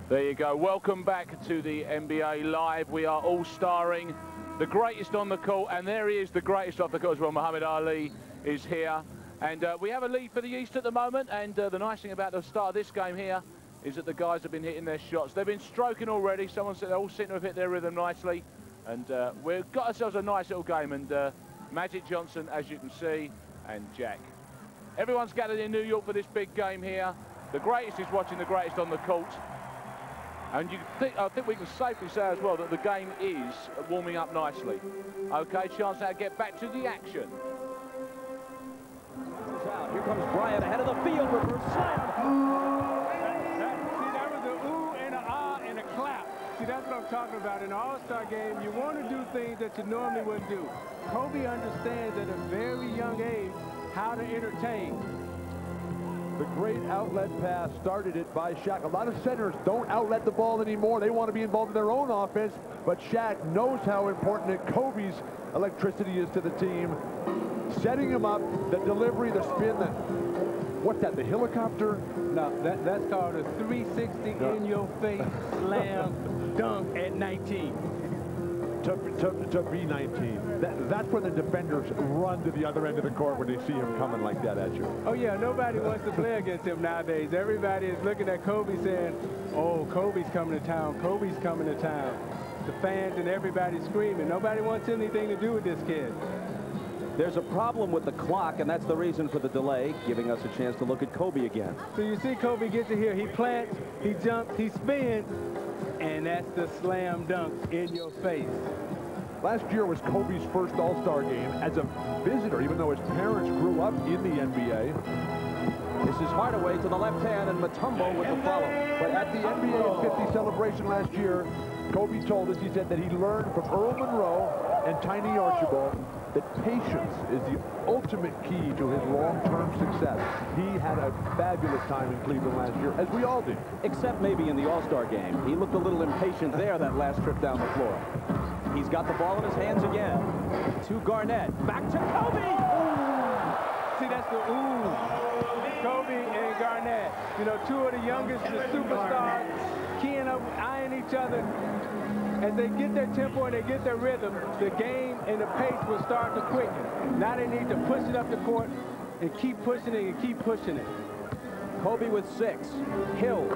There you go. Welcome back to the NBA Live. We are all starring the greatest on the court, and there he is, the greatest off the court as well. Muhammad Ali is here. And we have a lead for the East at the moment, and the nice thing about the start of this game here is that the guys have been hitting their shots. They've been stroking already. Someone said they all seem to have hit their rhythm nicely. And we've got ourselves a nice little game. And Magic Johnson, as you can see, and Jack. Everyone's gathered in New York for this big game here. The greatest is watching the greatest on the court. And I think we can safely say as well that the game is warming up nicely. Okay, chance now to get back to the action. Here comes Bryant ahead of the field. Reverse slam. See, that was an ooh and an ah and a clap. See, that's what I'm talking about. In an all-star game, you want to do things that you normally wouldn't do. Kobe understands at a very young age how to entertain. The great outlet pass started it by Shaq. A lot of centers don't outlet the ball anymore. They want to be involved in their own offense, but Shaq knows how important Kobe's electricity is to the team. Setting him up, the delivery, the spin, what's that, the helicopter? No, that's called a 360 in your face slam dunk at 19. To be 19. That's when the defenders run to the other end of the court when they see him coming like that at you. Oh, yeah, nobody wants to play against him nowadays. Everybody is looking at Kobe saying, oh, Kobe's coming to town, Kobe's coming to town. The fans and everybody screaming. Nobody wants anything to do with this kid. There's a problem with the clock, and that's the reason for the delay, giving us a chance to look at Kobe again. So you see Kobe gets it here. He plants, he jumps, he spins, and that's the slam dunk in your face. Last year was Kobe's first All-Star game as a visitor, even though his parents grew up in the NBA. This is Hardaway to the left hand, and Mutombo with the follow. But at the NBA 50 celebration last year, Kobe told us, he said that he learned from Earl Monroe and Tiny Archibald that patience is the ultimate key to his long-term success. He had a fabulous time in Cleveland last year, as we all did. Except maybe in the All-Star game. He looked a little impatient there that last trip down the floor. He's got the ball in his hands again. To Garnett. Back to Kobe! Ooh. See, that's the ooh. Kobe and Garnett. You know, two of the youngest, the superstars, keying up, eyeing each other. As they get their tempo and they get their rhythm, the game and the pace will start to quicken. Now they need to push it up the court and keep pushing it and keep pushing it. Kobe with 6. Hill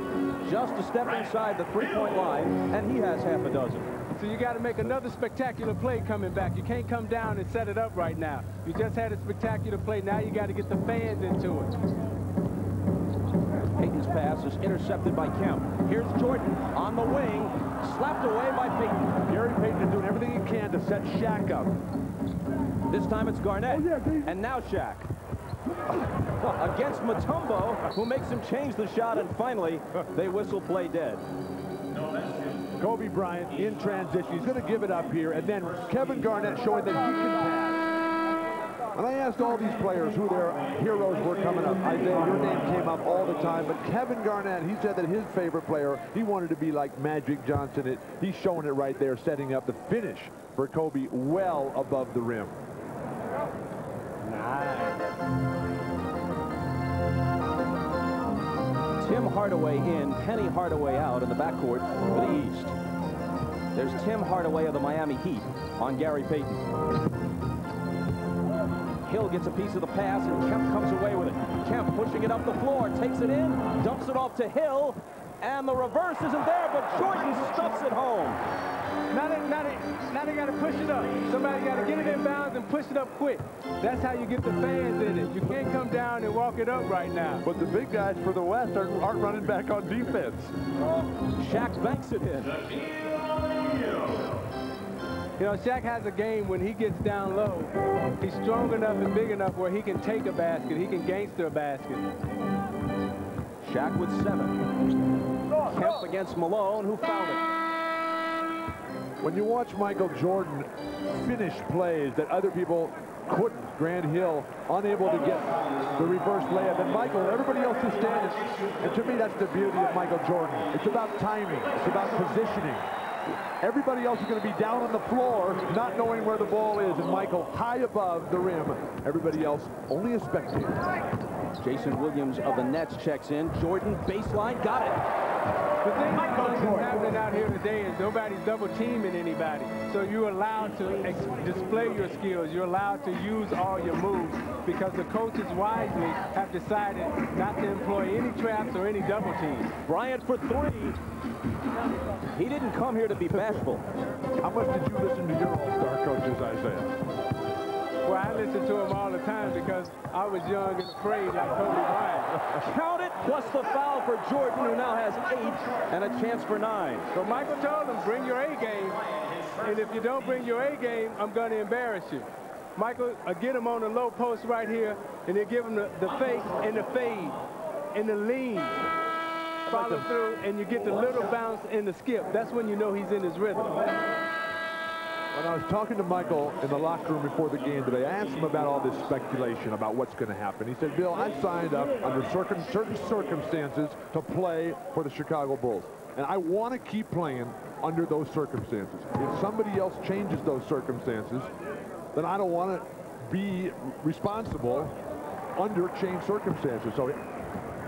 just a step inside the three-point line, and he has half a dozen. So you got to make another spectacular play coming back. You can't come down and set it up right now. You just had a spectacular play. Now you got to get the fans into it. Payton's pass is intercepted by Kemp. Here's Jordan on the wing, slapped away by Payton. Gary Payton is doing everything he can to set Shaq up. This time it's Garnett, and now Shaq. Against Mutombo, who makes him change the shot, and finally, they whistle play dead. Kobe Bryant in transition. He's going to give it up here, and then Kevin Garnett showing that he can pass. And I asked all these players who their heroes were coming up. Isaiah, your name came up all the time, but Kevin Garnett, he said that his favorite player, he wanted to be like Magic Johnson. He's showing it right there, setting up the finish for Kobe well above the rim. Nice. Tim Hardaway in, Penny Hardaway out in the backcourt for the East. There's Tim Hardaway of the Miami Heat on Gary Payton. Hill gets a piece of the pass, and Kemp comes away with it. Kemp pushing it up the floor, takes it in, dumps it off to Hill, and the reverse isn't there, but Jordan stuffs it home. Now they got to push it up. Somebody got to get it in bounds and push it up quick. That's how you get the fans in it. You can't come down and walk it up right now. But the big guys for the West aren't running back on defense. Shaq banks it in. You know, Shaq has a game when he gets down low. He's strong enough and big enough where he can take a basket. He can gangster a basket. Shaq with 7. Kemp against Malone, who fouled it. When you watch Michael Jordan finish plays that other people couldn't, Grant Hill unable to get the reverse layup, and Michael, everybody else is standing. And to me, that's the beauty of Michael Jordan. It's about timing. It's about positioning. Everybody else is going to be down on the floor, not knowing where the ball is, and Michael high above the rim. Everybody else only a spectator. Jason Williams of the Nets checks in. Jordan, baseline, got it. The thing that's happening out here today is nobody's double-teaming anybody. So you're allowed to display your skills. You're allowed to use all your moves because the coaches wisely have decided not to employ any traps or any double teams. Bryant for 3. He didn't come here to be bashful. How much did you listen to your all-star coaches, Isaiah? Well, I listen to him all the time because I was young and afraid like Kobe Bryant. Count it, plus the foul for Jordan, who now has 8 and a chance for 9. So Michael told him, bring your A game, and if you don't bring your A game, I'm going to embarrass you. Michael, get him on the low post right here, and then give him the fake and the fade and the lean. Follow through, and you get the little bounce and the skip. That's when you know he's in his rhythm. When I was talking to Michael in the locker room before the game today, I asked him about all this speculation about what's going to happen. He said, Bill, I signed up under certain circumstances to play for the Chicago Bulls. And I want to keep playing under those circumstances. If somebody else changes those circumstances, then I don't want to be responsible under changed circumstances. So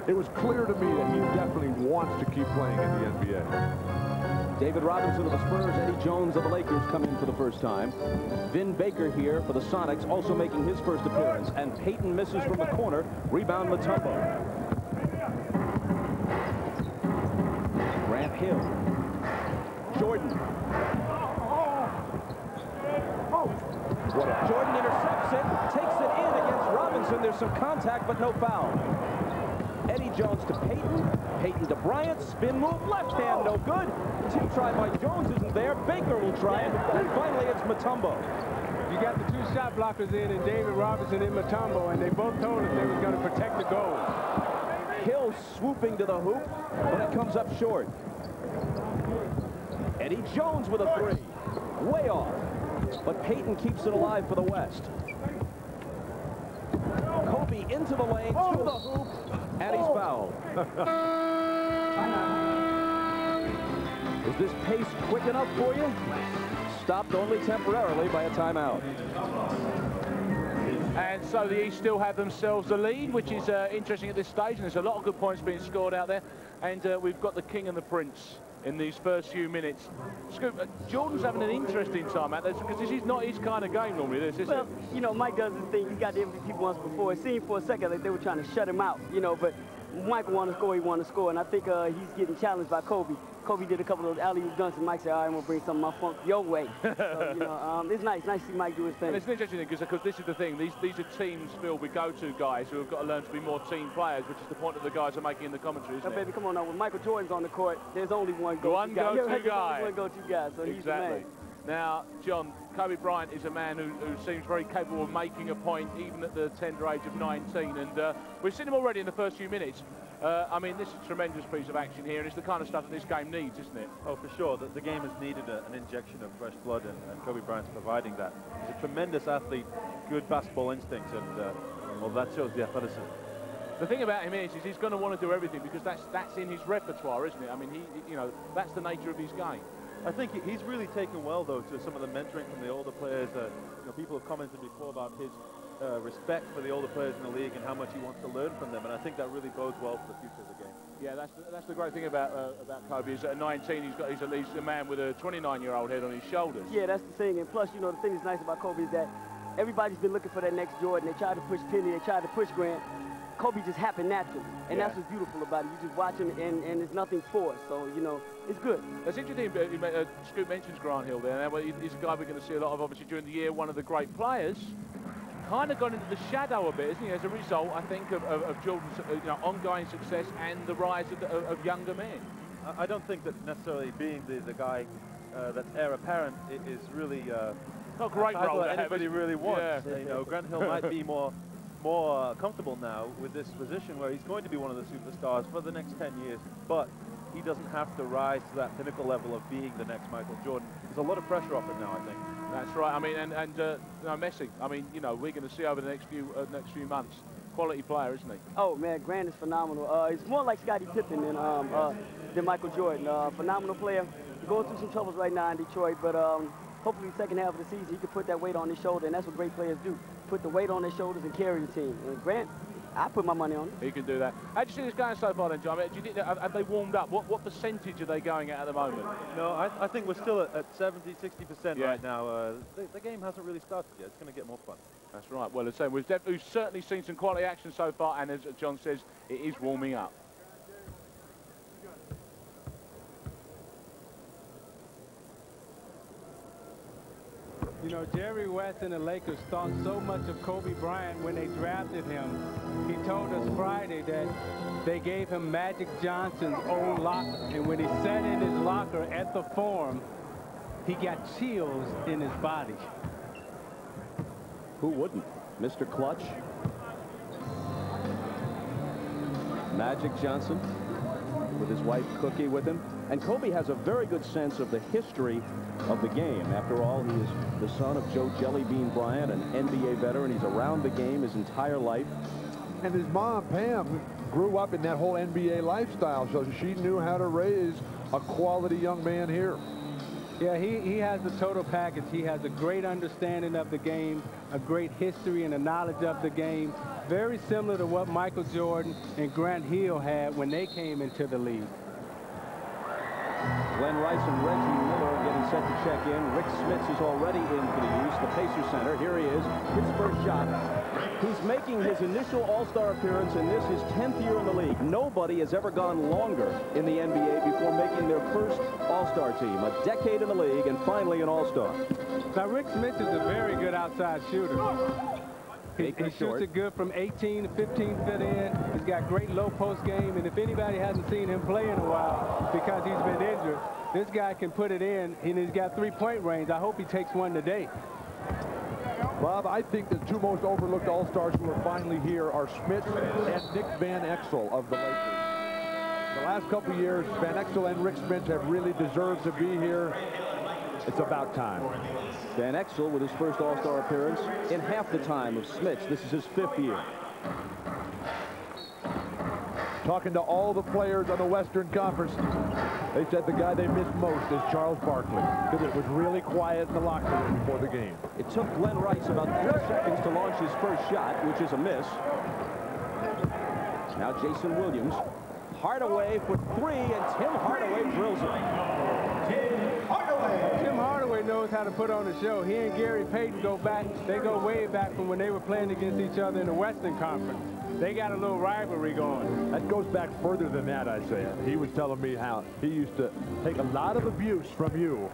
it was clear to me that he definitely wants to keep playing in the NBA. David Robinson of the Spurs, Eddie Jones of the Lakers come in for the first time. Vin Baker here for the Sonics, also making his first appearance. And Payton misses from the corner. Rebound Mutombo. Grant Hill. Jordan. Jordan intercepts it, takes it in against Robinson. There's some contact, but no foul. Eddie Jones to Payton. Payton to Bryant. Spin move. Left hand, no good. Tip try by Jones isn't there. Baker will try it. And finally, it's Mutombo. You got the 2 shot blockers in, and David Robinson and Mutombo, and they both told us they were going to protect the goal. Hill swooping to the hoop, but it comes up short. Eddie Jones with a 3. Way off. But Payton keeps it alive for the West. Kobe into the lane, to the hoop, and he's fouled. Is this pace quick enough for you? Stopped only temporarily by a timeout. And so the East still have themselves the lead, which is interesting at this stage, and there's a lot of good points being scored out there. And we've got the King and the Prince in these first few minutes. Scoop, Jordan's having an interesting time out there because this is not his kind of game normally, this, is it? Well, you know, Mike does this thing. He got the MVP once before. It seemed for a second like they were trying to shut him out, you know, but Michael wanted to score, he wanted to score, and I think he's getting challenged by Kobe. Kobe did a couple of alley-oop dunks, and Mike said, all right, I'm going to bring some of my funk your way. So, you know, it's nice to see Mike do his thing. And it's an interesting thing, because this is the thing. These are teams filled with go-to guys who have got to learn to be more team players, which is the point that the guys are making in the commentary, isn't it? Baby, come on now. When Michael Jordan's on the court, there's only one go-to guy. One go-to guy, so he's the man. Now, John, Kobe Bryant is a man who seems very capable of making a point, even at the tender age of 19. And we've seen him already in the first few minutes. I mean, this is a tremendous piece of action here, and it's the kind of stuff that this game needs, isn't it? Oh, for sure. The game has needed an injection of fresh blood, and Kobe Bryant's providing that. He's a tremendous athlete, good basketball instincts, and well, that shows the athleticism. The thing about him is he's going to want to do everything because that's in his repertoire, isn't it? I mean, you know, that's the nature of his game. I think he's really taken well, though, to some of the mentoring from the older players. You know, people have commented before about his respect for the older players in the league and how much he wants to learn from them, and I think that really bodes well for the future of the game. Yeah, that's the great thing about Kobe is at 19 he's at least a man with a 29-year-old head on his shoulders. Yeah, that's the thing, and plus, you know, the thing that's nice about Kobe is that everybody's been looking for that next Jordan. They tried to push Penny, they tried to push Grant. Kobe just happened naturally, and that's what's beautiful about it. You just watch him, and it's nothing forced. So, you know, it's good. That's interesting. Scoop mentions Grant Hill there. Now, he's a guy we're going to see a lot of, obviously, during the year. One of the great players. Kind of gone into the shadow a bit, isn't he? As a result, I think, of Jordan's ongoing success and the rise of younger men. I don't think that necessarily being the guy that's heir apparent is really not a great role that anybody really wants. Yeah. You know, Grant Hill might be more comfortable now with this position where he's going to be one of the superstars for the next 10 years, but he doesn't have to rise to that pinnacle level of being the next Michael Jordan. There's a lot of pressure off him now, I think. That's right. I mean, and Messi. I mean, you know, we're going to see over the next few months. Quality player, isn't he? Oh man, Grant is phenomenal. He's more like Scottie Pippen than Michael Jordan. Phenomenal player. Going through some troubles right now in Detroit, but hopefully second half of the season he can put that weight on his shoulder, and that's what great players do. Put the weight on their shoulders and carry the team. And Grant, I put my money on him. He can do that. How do you see this going so far then, John? Do you think have they warmed up? What percentage are they going at the moment? No, I think we're still at 70, 60% right now. The game hasn't really started yet. It's going to get more fun. That's right. Well, as I say, we've certainly seen some quality action so far, and as John says, it is warming up. You know, Jerry West and the Lakers thought so much of Kobe Bryant when they drafted him. He told us Friday that they gave him Magic Johnson's old locker, and when he sat in his locker at the Forum, he got chills in his body. Who wouldn't? Mr. Clutch. Magic Johnson with his wife Cookie with him. And Kobe has a very good sense of the history of the game. After all, he is the son of Joe Jellybean Bryant, an NBA veteran. He's around the game his entire life. And his mom, Pam, grew up in that whole NBA lifestyle, so she knew how to raise a quality young man here. Yeah, he has the total package. He has a great understanding of the game, a great history and a knowledge of the game, very similar to what Michael Jordan and Grant Hill had when they came into the league. Glenn Rice and Reggie Miller are getting set to check in. Rick Smits is already in for the use. The Pacers center. Here he is. His first shot. He's making his initial All-Star appearance, and this is 10th year in the league. Nobody has ever gone longer in the NBA before making their first All-Star team. A decade in the league, and finally an All-Star. Now, Rick Smits is a very good outside shooter. He shoots it good from 18 to 15 feet in. He's got great low post game, and if anybody hasn't seen him play in a while because he's been injured, this guy can put it in, and he's got three-point range. I hope he takes one today. Bob, I think the two most overlooked All-Stars who are finally here are Smits and Nick Van Exel of the Lakers. The last couple years, Van Exel and Rick Smits have really deserved to be here. It's about time. Van Exel with his first All-Star appearance in half the time of Smits. This is his 5th year. Talking to all the players on the Western Conference, they said the guy they missed most is Charles Barkley, because it was really quiet in the locker room before the game. It took Glenn Rice about 3 seconds to launch his first shot, which is a miss. Now Jason Williams. Hardaway for 3, and Tim Hardaway drills it. Tim Hardaway knows how to put on a show. He and Gary Payton go back. They go way back from when they were playing against each other in the Western Conference. They got a little rivalry going. That goes back further than that, I say. He was telling me how he used to take a lot of abuse from you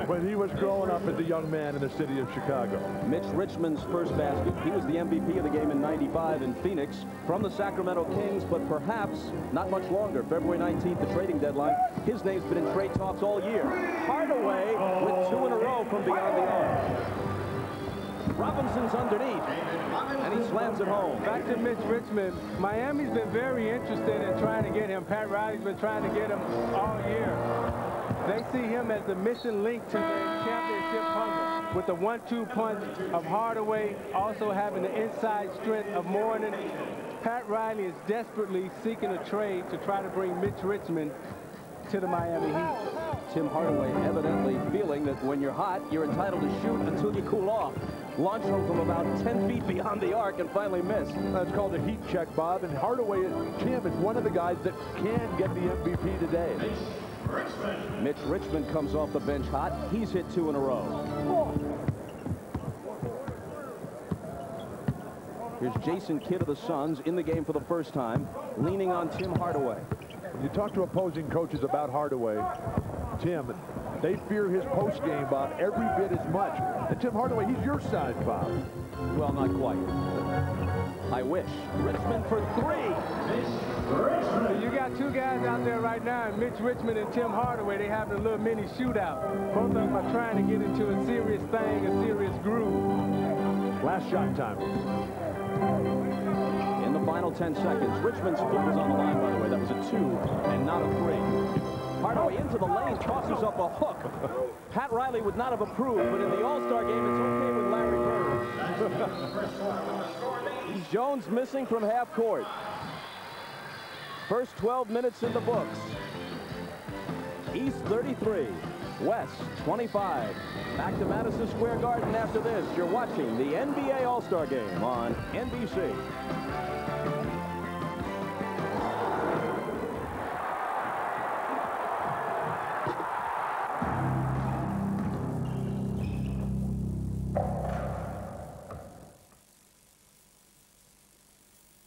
when he was growing up as a young man in the city of Chicago. Mitch Richmond's first basket. He was the MVP of the game in '95 in Phoenix from the Sacramento Kings, but perhaps not much longer. February 19th, the trading deadline. His name's been in trade talks all year. Hardaway with 2 in a row from beyond the arc. Robinson's underneath, and he slams it home. Back to Mitch Richmond. Miami's been very interested in trying to get him. Pat Riley's been trying to get him all year. They see him as the missing link to their championship puzzle, with the 1-2 punch of Hardaway, also having the inside strength of Mourning. Pat Riley is desperately seeking a trade to try to bring Mitch Richmond to the Miami Heat. Tim Hardaway evidently feeling that when you're hot, you're entitled to shoot until you cool off. Launched home from about 10 feet beyond the arc and finally missed. That's called a heat check, Bob. And Hardaway, Tim, is one of the guys that can get the MVP today. Mitch Richmond comes off the bench hot. He's hit 2 in a row. Here's Jason Kidd of the Suns in the game for the first time, leaning on Tim Hardaway. When you talk to opposing coaches about Hardaway, Tim, they fear his post game, Bob, every bit as much. And Tim Hardaway, he's your size, Bob. Well, not quite. I wish. Richmond for three. You got two guys out there right now, Mitch Richmond and Tim Hardaway. They having a little mini shootout. Both of them are trying to get into a serious thing, a serious groove. Last shot time. In the final 10 seconds, Richmond's foot was on the line, by the way. That was a 2 and not a 3. Hardaway into the lane, tosses up a hook. Pat Riley would not have approved, but in the All-Star game, it's okay with Larry Bird. Jones missing from half court. First 12 minutes in the books. East 33, West 25. Back to Madison Square Garden after this. You're watching the NBA All-Star Game on NBC.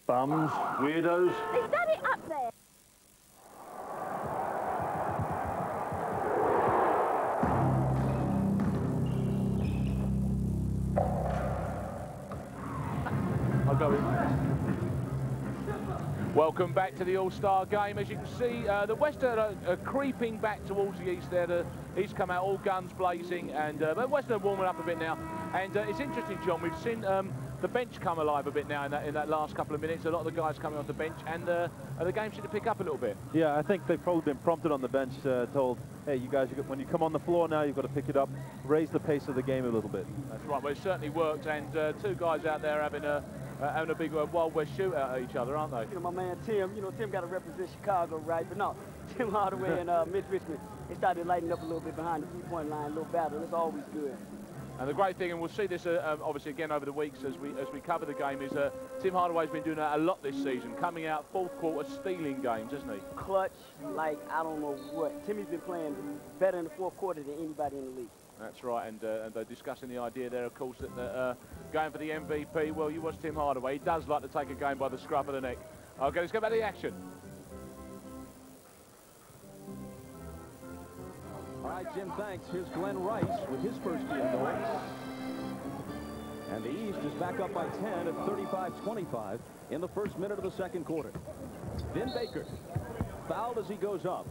Bums, weirdos. Is that it up there? I'll go in. Welcome back to the All-Star Game. As you can see, the Western are creeping back towards the East there. The East come out all guns blazing, and the Western are warming up a bit now. And it's interesting, John, we've seen the bench come alive a bit now in that last couple of minutes. A lot of the guys coming off the bench, and the game seemed to pick up a little bit. Yeah, I think they've probably been prompted on the bench, told, hey, you guys, when you come on the floor now, you've got to pick it up, raise the pace of the game a little bit. That's right. Well, it certainly worked, and two guys out there having a big Wild West shootout at each other, aren't they? You know, my man Tim, Tim got to represent Chicago, right? But no, Tim Hardaway and Mitch Richmond, they started lighting up a little bit behind the three-point line, a little battle. It's always good. And the great thing, and we'll see this obviously again over the weeks as we cover the game, is Tim Hardaway's been doing that a lot this season, coming out fourth quarter, stealing games, isn't he? Clutch, like I don't know what. Timmy's been playing better in the fourth quarter than anybody in the league. That's right, and they're discussing the idea there, of course, that going for the MVP, well, you watch Tim Hardaway, he does like to take a game by the scruff of the neck. Okay, let's go back to the action. All right, Jim, thanks. Here's Glenn Rice with his first team indoors. And the East is back up by 10 at 35-25 in the first minute of the second quarter. Vin Baker fouled as he goes up.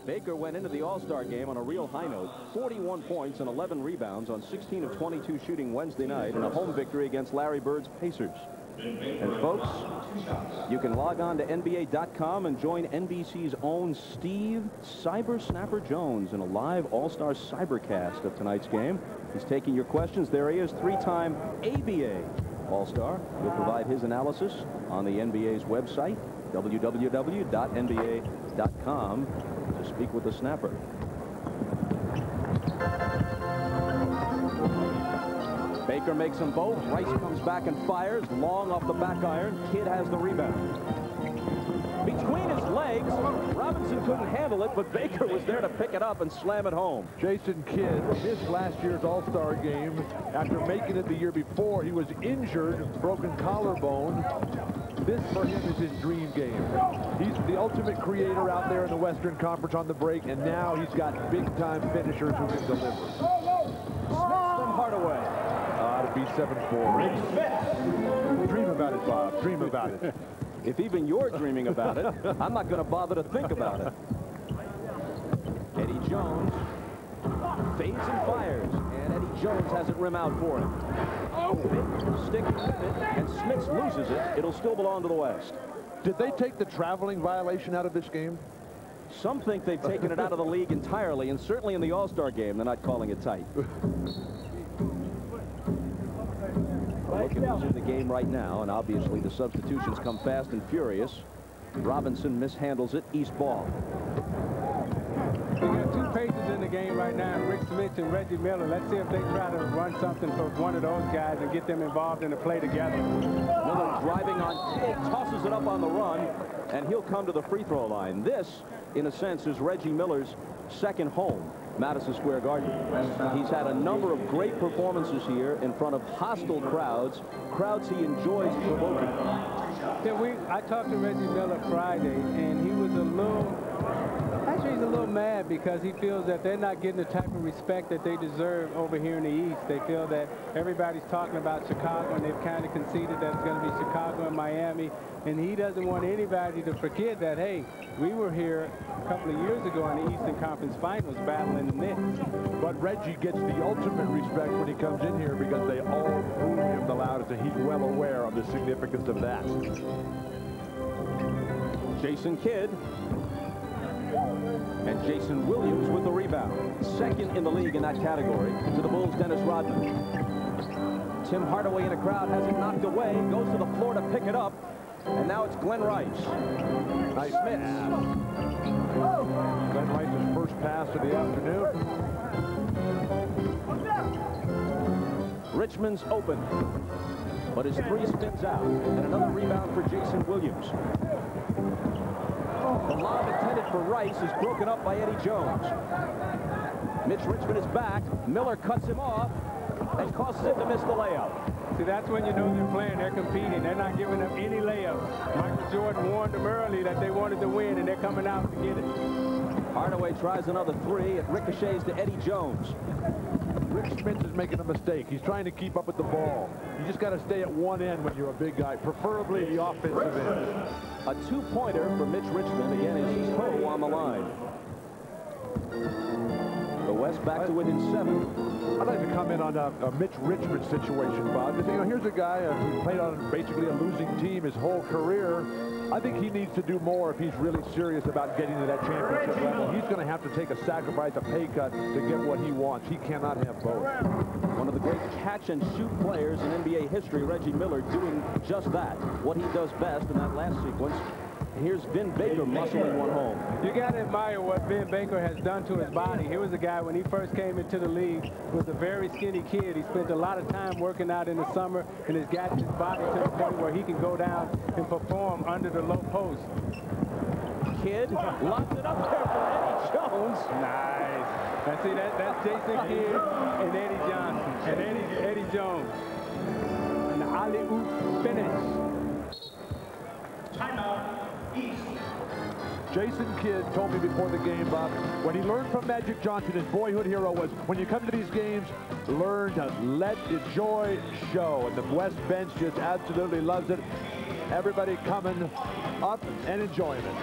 Baker went into the All-Star game on a real high note. 41 points and 11 rebounds on 16 of 22 shooting Wednesday night in a home victory against Larry Bird's Pacers. And folks, you can log on to NBA.com and join NBC's own Steve Cyber Snapper Jones in a live All-Star Cybercast of tonight's game. He's taking your questions. There he is, three-time ABA All-Star. He'll provide his analysis on the NBA's website, www.nba.com, to speak with the Snapper. Baker makes them both. Rice comes back and fires. Long off the back iron. Kidd has the rebound. Between his legs, Robinson couldn't handle it, but Baker was there to pick it up and slam it home. Jason Kidd missed last year's All-Star game after making it the year before. He was injured, broken collarbone. This for him is his dream game. He's the ultimate creator out there in the Western Conference on the break, and now he's got big-time finishers who can deliver. Smith from Hardaway. To be 7-4. Dream about it, Bob. Dream about it. If even you're dreaming about it, I'm not going to bother to think about it. Eddie Jones fades and fires, and Eddie Jones has it rim out for him. Sticks with it, and Smith loses it. It'll still belong to the West. Did they take the traveling violation out of this game? Some think they've taken it out of the league entirely, and certainly in the All-Star game, they're not calling it tight. Look at who's in the game right now, and obviously the substitutions come fast and furious. Robinson mishandles it. East ball. We got two Pacers in the game right now, Rick Smith and Reggie Miller. Let's see if they try to run something for one of those guys and get them involved in the play together. Miller driving on Kidd, tosses it up on the run, and he'll come to the free throw line. This, in a sense, is Reggie Miller's second home, Madison Square Garden. He's had a number of great performances here in front of hostile crowds he enjoys provoking. Yeah, I talked to Reggie Miller Friday, and he was actually he's a little mad because he feels that they're not getting the type of respect that they deserve over here in the East. They feel that everybody's talking about Chicago, and they've kind of conceded that it's going to be Chicago and Miami, and he doesn't want anybody to forget that, hey, we were here a couple of years ago in the Eastern Conference Finals battling the Knicks. But Reggie gets the ultimate respect when he comes in here because they all boo him the loudest, and he's well aware of the significance of that. Jason Kidd. And Jason Williams with the rebound. Second in the league in that category. To the Bulls, Dennis Rodman. Tim Hardaway in a crowd has it knocked away. Goes to the floor to pick it up. And now it's Glenn Rice. Nice pass. Glenn Rice's first pass of the afternoon. Richmond's open. But his three spins out. And another rebound for Jason Williams. The lob intended for Rice is broken up by Eddie Jones. Mitch Richmond is back. Miller cuts him off and causes him to miss the layup. See, that's when you know they're playing. They're competing. They're not giving up any layups. Michael Jordan warned them early that they wanted to win, and they're coming out to get it. Hardaway tries another three. It ricochets to Eddie Jones. Rick Smith is making a mistake. He's trying to keep up with the ball. You just got to stay at one end when you're a big guy, preferably the offensive end. A two-pointer for Mitch Richmond. Again, his toe on the line. The West back to within 7. I'd like to comment on a Mitch Richmond situation, Bob. Because, you know, here's a guy who played on basically a losing team his whole career. I think he needs to do more if he's really serious about getting to that championship level. He's going to have to take a sacrifice, a pay cut to get what he wants. He cannot have both. One of the great catch-and-shoot players in NBA history, Reggie Miller, doing just that. What he does best in that last sequence. Here's Vin Baker muscling one home. You got to admire what Vin Baker has done to his body. He was a guy when he first came into the league, was a very skinny kid. He spent a lot of time working out in the summer and has gotten his body to the point where he can go down and perform under the low post. Kidd locks it up there for Eddie Jones. Nice. Now see, that's Jason Kidd and Eddie Johnson and Eddie Jones. And the alley-oop finish. Timeout. Jason Kidd told me before the game, Bob, when he learned from Magic Johnson, his boyhood hero was, when you come to these games, learn to let the joy show. And the West bench just absolutely loves it. Everybody coming up and enjoying it.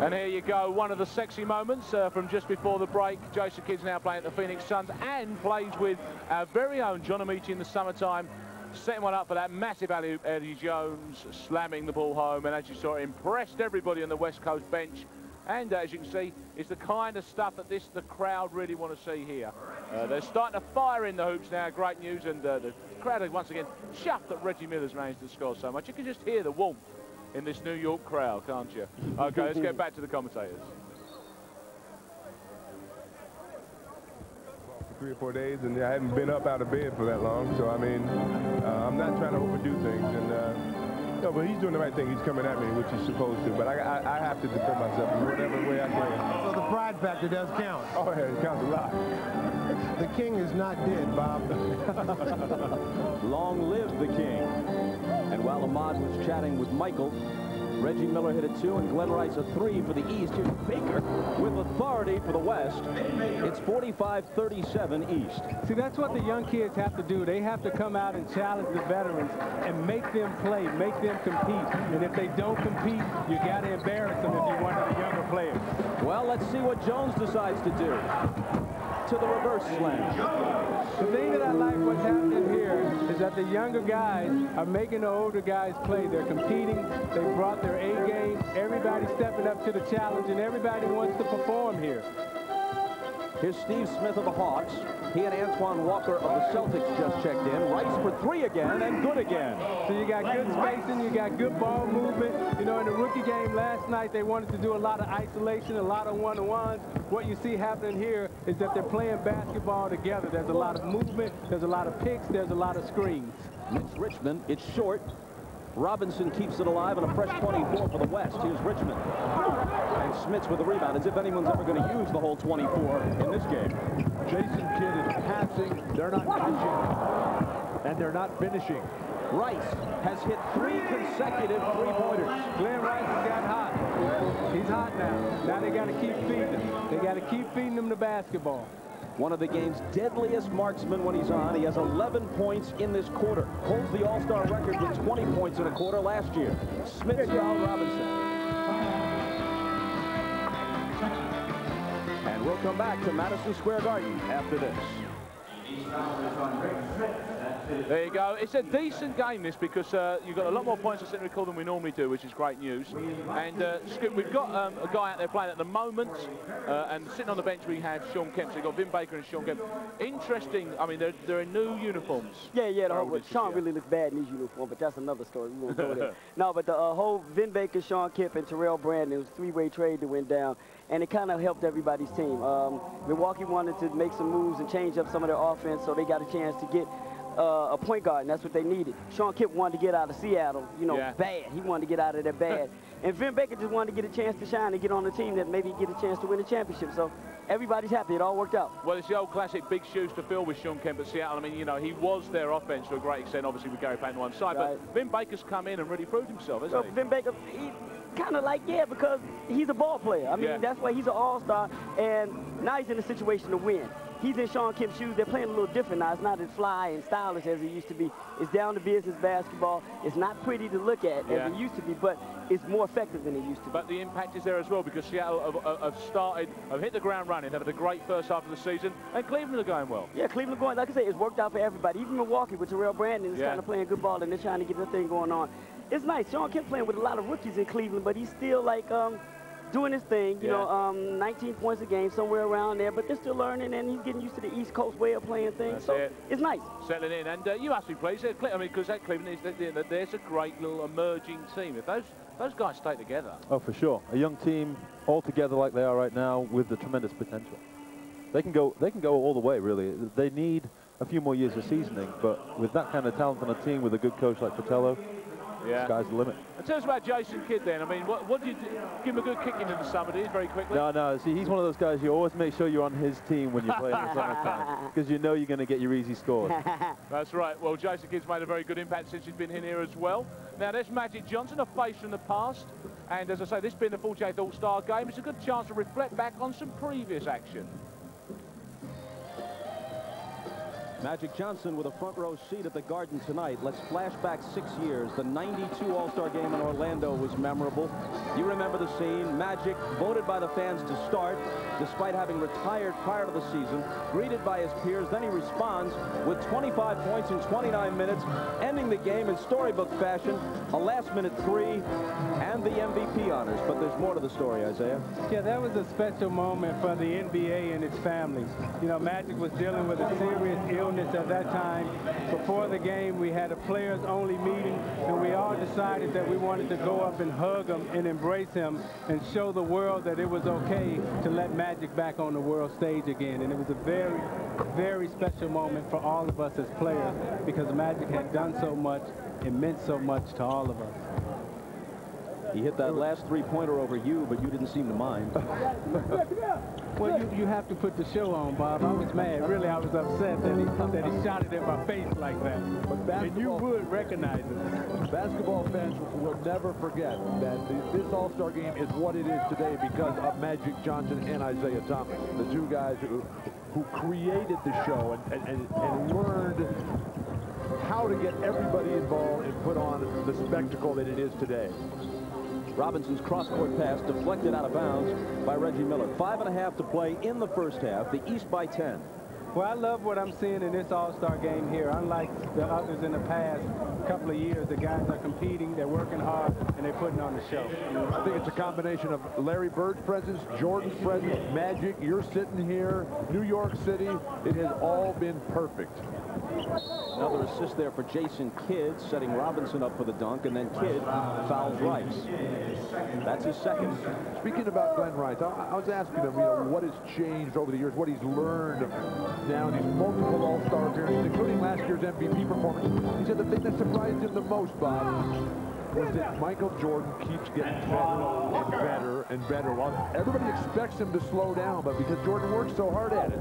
And here you go, one of the sexy moments from just before the break. Jason Kidd's now playing at the Phoenix Suns and plays with our very own John Amici in the summertime, setting one up for that massive alley-oop. Eddie Jones slamming the ball home, and as you saw, impressed everybody on the West Coast bench. And as you can see, it's the kind of stuff that the crowd really want to see here. They're starting to fire in the hoops now. Great news, and the crowd are once again chuffed that Reggie Miller's managed to score so much. You can just hear the warmth in this New York crowd, can't you? Okay, let's get back to the commentators. For 3 or 4 days, and I haven't been up out of bed for that long. So I mean, I'm not trying to overdo things, and no, but he's doing the right thing. He's coming at me, which he's supposed to. But I have to defend myself in whatever way I can. So the pride factor does count. Oh yeah, it counts a lot. The king is not dead, Bob. Long live the king. And while Ahmad was chatting with Michael, Reggie Miller hit a 2 and Glenn Rice a 3 for the East. Here's Baker with authority for the West. It's 45-37 East. See, that's what the young kids have to do. They have to come out and challenge the veterans and make them play, make them compete. And if they don't compete, you got to embarrass them if you're one of the younger players. Well, let's see what Jones decides to do. To the reverse slam. The thing that I like what's happening here is that the younger guys are making the older guys play. They're competing. They brought their A game. Everybody's stepping up to the challenge, and everybody wants to perform here. Here's Steve Smith of the Hawks. He and Antoine Walker of the Celtics just checked in. Rice for 3 again, and good again. So you got good spacing, you got good ball movement. You know, in the rookie game last night, they wanted to do a lot of isolation, a lot of one-on-ones. What you see happening here is that they're playing basketball together. There's a lot of movement, there's a lot of picks, there's a lot of screens. Mitch Richmond, it's short. Robinson keeps it alive, and a fresh 24 for the West. Here's Richmond. And Smits with the rebound, as if anyone's ever going to use the whole 24 in this game. Jason Kidd is passing, they're not catching, and they're not finishing. Rice has hit 3 consecutive three-pointers. Glenn Rice has got hot. He's hot now. Now they got to keep feeding him. They got to keep feeding him the basketball. One of the game's deadliest marksmen when he's on. He has 11 points in this quarter. Holds the All-Star record with 20 points in a quarter last year. Smith fouled Robinson. And we'll come back to Madison Square Garden after this. There you go. It's a decent game, this, because you've got a lot more points at Century Call than we normally do, which is great news. And Scoop, we've got a guy out there playing at the moment, and sitting on the bench we have Sean Kemp. So you've got Vin Baker and Sean Kemp. Interesting. I mean, they're in new uniforms. Yeah, the whole, Sean really looks bad in his uniform, but that's another story. We won't go there. No, but the whole Vin Baker, Sean Kemp, and Terrell Brandon, it was a 3-way trade that went down, and it kind of helped everybody's team. Milwaukee wanted to make some moves and change up some of their offense, so they got a chance to get a point guard, and that's what they needed. Sean Kemp wanted to get out of Seattle, you know, bad. He wanted to get out of there bad. And Vin Baker just wanted to get a chance to shine and get on the team that maybe get a chance to win a championship. So everybody's happy. It all worked out. Well, it's the old classic big shoes to fill with Sean Kemp at Seattle. I mean, you know, he was their offense to a great extent, obviously with Gary Payton on one side. Right. But Vin Baker's come in and really proved himself, hasn't he? Vin Baker, he kind of like, because he's a ball player. I mean, that's why he's an all-star, and now he's in a situation to win. He's in Sean Kemp's shoes. They're playing a little different now. It's not as fly and stylish as it used to be. It's down to business basketball. It's not pretty to look at as it used to be, but it's more effective than it used to be. But the impact is there as well, because Seattle have hit the ground running. They've had a great first half of the season, and Cleveland are going well. Yeah, Cleveland going, like I say, it's worked out for everybody. Even Milwaukee with Terrell Brandon is kind of playing good ball, and they're trying to get their thing going on. It's nice. Sean Kemp playing with a lot of rookies in Cleveland, but he's still like doing his thing, you know, 19 points a game, somewhere around there, but they're still learning, and he's getting used to the East Coast way of playing things. It's nice. Settling in. And you asked me, please, I mean, because that Cleveland, there's a great little emerging team. If those guys stay together. Oh, for sure. A young team all together like they are right now with the tremendous potential. They can go all the way, really. They need a few more years of seasoning, but with that kind of talent on a team with a good coach like Fratello, sky's the limit. And tell us about Jason Kidd then. I mean, what do you do? Give him a good kick into the summer, do you, very quickly? No. See, he's one of those guys you always make sure you're on his team when you play in the summertime, because you know you're going to get your easy scores. That's right. Well, Jason Kidd's made a very good impact since he's been in here as well. Now, there's Magic Johnson, a face from the past. And as I say, this being the 48th All-Star game, it's a good chance to reflect back on some previous action. Magic Johnson with a front row seat at the Garden tonight. Let's flash back 6 years. The 92 All-Star game in Orlando was memorable. You remember the scene. Magic, voted by the fans to start, despite having retired prior to the season, greeted by his peers. Then he responds with 25 points in 29 minutes, ending the game in storybook fashion, a last-minute 3, and the MVP honors. But there's more to the story, Isaiah. Yeah, that was a special moment for the NBA and its families. You know, Magic was dealing with a serious illness at that time. Before the game, we had a players-only meeting, and we all decided that we wanted to go up and hug him and embrace him and show the world that it was okay to let Magic back on the world stage again. And it was a very, very special moment for all of us as players, because Magic had done so much. It meant so much to all of us. He hit that last three-pointer over you, but you didn't seem to mind. Well, you have to put the show on, Bob. I was mad. Really, I was upset that he shot it in my face like that. And you would recognize it. Basketball fans will never forget that this All-Star game is what it is today because of Magic Johnson and Isaiah Thomas, the two guys who created the show and learned how to get everybody involved and put on the spectacle that it is today. Robinson's cross-court pass deflected out of bounds by Reggie Miller. 5.5 to play in the first half. The East by 10. Well, I love what I'm seeing in this All-Star game here. Unlike the others in the past couple of years, the guys are competing, they're working hard, and they're putting on the show. I think it's a combination of Larry Bird's presence, Jordan's presence, Magic, you're sitting here, New York City. It has all been perfect. Another assist there for Jason Kidd, setting Robinson up for the dunk, and then Kidd fouls Rice. That's his second. Speaking about Glenn Rice, I was asking him, what has changed over the years, what he's learned now in these multiple All-Star appearances, including last year's MVP performance. He said the thing that surprised him the most, Bob, was that Michael Jordan keeps getting better and better. Well, everybody expects him to slow down, but because Jordan works so hard at it,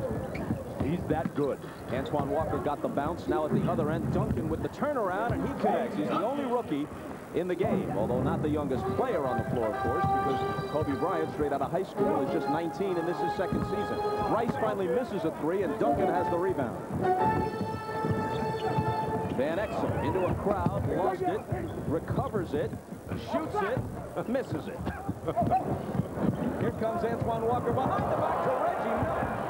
he's that good. Antoine Walker got the bounce. Now at the other end, Duncan with the turnaround, and he connects. He's the only rookie in the game, although not the youngest player on the floor, of course, because Kobe Bryant, straight out of high school, is just 19, and this is second season. Rice finally misses a three, and Duncan has the rebound. Van Exel into a crowd, lost it, recovers it, shoots it, misses it. Here comes Antoine Walker behind the back to Reggie Miller.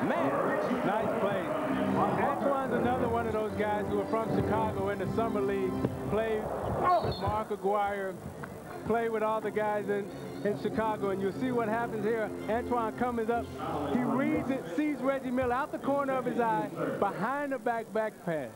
Man, nice play. Antoine's another one of those guys who are from Chicago in the summer league, played with Mark Aguirre, played with all the guys in Chicago, and you'll see what happens here. Antoine comes up, he reads it, sees Reggie Miller out the corner of his eye, behind the back pass.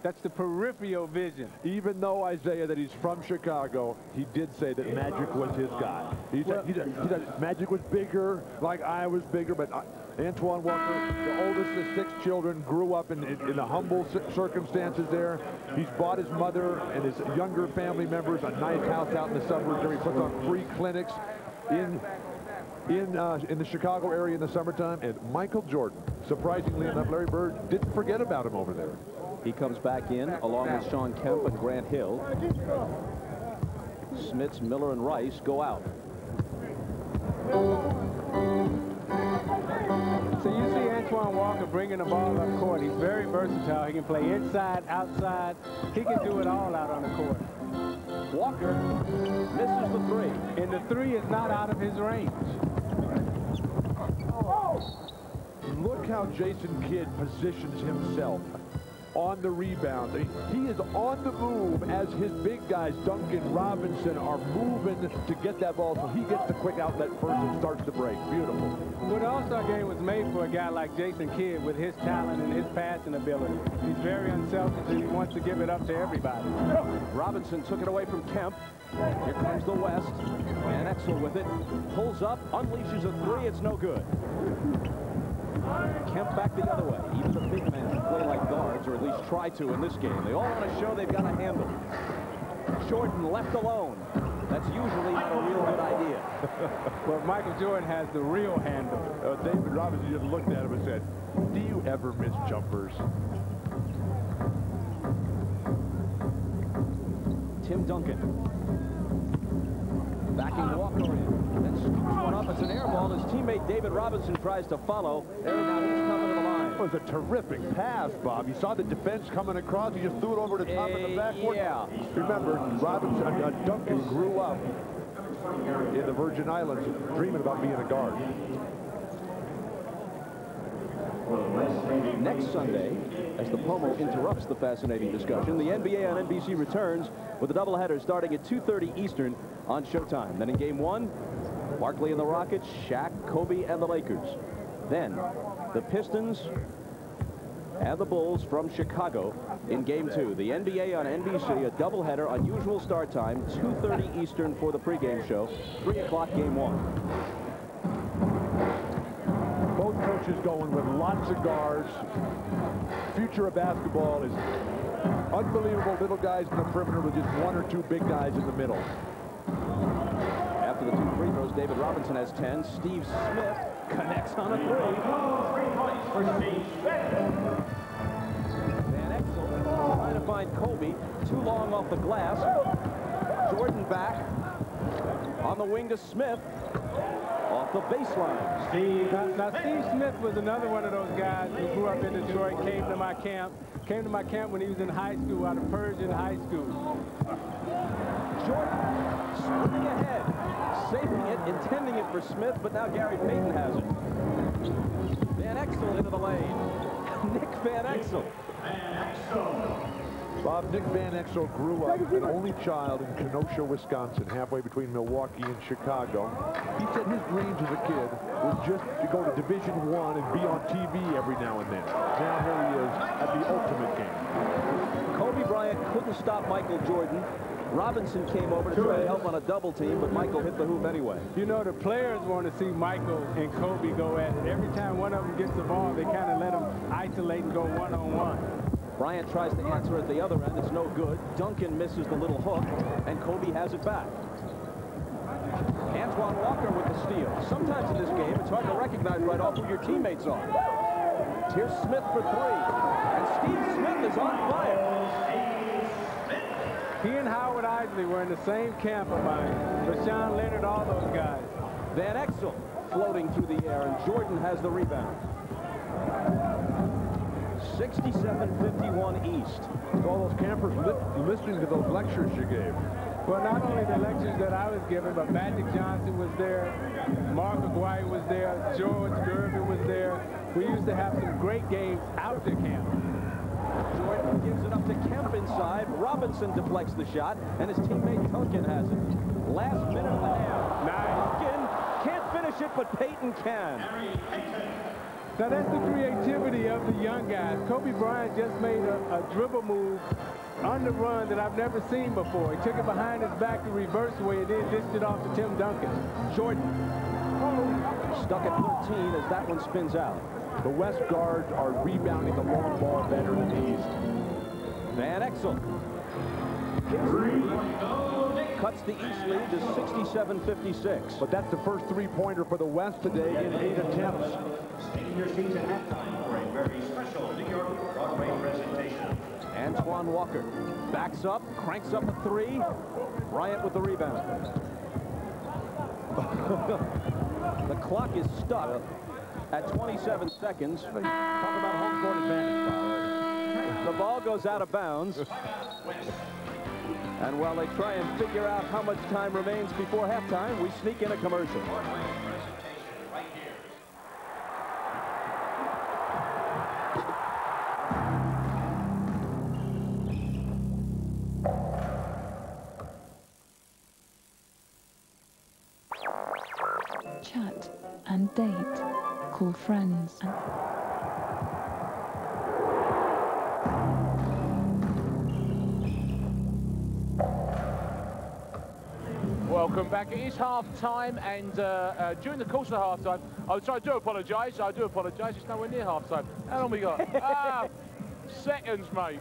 That's the peripheral vision. Even though, Isaiah, that he's from Chicago, he did say that Magic was his guy. He said Magic was bigger, like I was bigger, but Antoine Walker, the oldest of 6 children, grew up in the humble circumstances there. He's bought his mother and his younger family members a nice house out in the suburbs where he puts on free clinics in the Chicago area in the summertime. And Michael Jordan, surprisingly enough, Larry Bird didn't forget about him over there. He comes back in along with Sean Kemp and Grant Hill. Smits, Miller, and Rice go out. So you see Antoine Walker bringing the ball up court. He's very versatile. He can play inside, outside. He can do it all out on the court. Walker misses the three. And the three is not out of his range. Look how Jason Kidd positions himself on the rebound. He is on the move as his big guys, Duncan, Robinson, are moving to get that ball, so he gets the quick outlet first and starts the break. Beautiful. Well, the All-Star game was made for a guy like Jason Kidd with his talent and his passing ability. He's very unselfish, and he wants to give it up to everybody. Robinson took it away from Kemp. Here comes the West. Van Exel with it. Pulls up, unleashes a three. It's no good. Kemp back the other way. Even the big men can play like guards, or at least try to in this game. They all want to show they've got a handle. Jordan left alone. That's usually not a real good idea. Well, Michael Jordan has the real handle. David Robinson just looked at him and said, "Do you ever miss jumpers?" Tim Duncan. Backing Walker in. Then scoops one up. It's an air ball. His teammate David Robinson tries to follow. There now he's coming to the line. It was a terrific pass, Bob. You saw the defense coming across. He just threw it over the top of the backboard. Yeah. Remember, Duncan grew up in the Virgin Islands dreaming about being a guard. Next Sunday, as the Pomo interrupts the fascinating discussion, the NBA on NBC returns with a doubleheader starting at 2:30 Eastern on Showtime. Then in Game 1, Barkley and the Rockets, Shaq, Kobe, and the Lakers. Then the Pistons and the Bulls from Chicago in Game 2. The NBA on NBC, a doubleheader, unusual start time, 2:30 Eastern for the pregame show, 3 o'clock Game 1. Both coaches going with lots of guards. Future of basketball is unbelievable little guys in the perimeter with just 1 or 2 big guys in the middle. After the 2 free throws, David Robinson has 10. Steve Smith connects on a 3. 3 points for Steve Smith. Van Exel trying to find Kobe. Too long off the glass. Jordan back on the wing to Smith. Off the baseline. Now, Steve Smith was another one of those guys who grew up in Detroit, came to my camp when he was in high school, out of Persian High School. Jordan sprinting ahead, saving it, intending it for Smith, but now Gary Payton has it. Van Exel into the lane. Nick Van Exel. Bob, Nick Van Exel grew up an only child in Kenosha, Wisconsin, halfway between Milwaukee and Chicago. He said his dreams as a kid was just to go to Division I and be on TV every now and then. Now here he is at the ultimate game. Kobe Bryant couldn't stop Michael Jordan. Robinson came over to try to help on a double team, but Michael hit the hoop anyway. You know, the players want to see Michael and Kobe go at it. Every time one of them gets the ball, they kind of let them isolate and go one-on-one. Bryant tries to answer at the other end. It's no good. Duncan misses the little hook, and Kobe has it back. Antoine Walker with the steal. Sometimes in this game, it's hard to recognize right off who your teammates are. Here's Smith for three, and Steve Smith is on fire. He and Howard Isley were in the same camp of mine. Rashawn Leonard, all those guys. Van Exel floating through the air, and Jordan has the rebound. 67-51 East. All those campers listening to those lectures you gave. Well, not only the lectures that I was giving, but Magic Johnson was there, Mark Aguirre was there, George Gervin was there. We used to have some great games out the camp. Jordan gives it up to Kemp inside. Robinson deflects the shot, and his teammate Duncan has it. Last minute and a half. Duncan can't finish it, but Peyton can. Now that's the creativity of the young guys. Kobe Bryant just made a dribble move on the run that I've never seen before. He took it behind his back the reverse way and then dished it off to Tim Duncan. Jordan stuck at 13 as that one spins out. The West guards are rebounding the long ball better than the East. Van Exel cuts the East lead to 67-56. But that's the first three-pointer for the West today in 8 attempts. Senior season halftime for a very special New York Broadway presentation. Antoine Walker backs up, cranks up a three. Bryant with the rebound. The clock is stuck at 27 seconds. Talk about home court advantage. The ball goes out of bounds. And while they try and figure out how much time remains before halftime, we sneak in a commercial. Chat and date, call friends and... Welcome back. It is half-time, and during the course of half-time, I do apologise. It's nowhere near half-time. How long we got? Seconds, mate.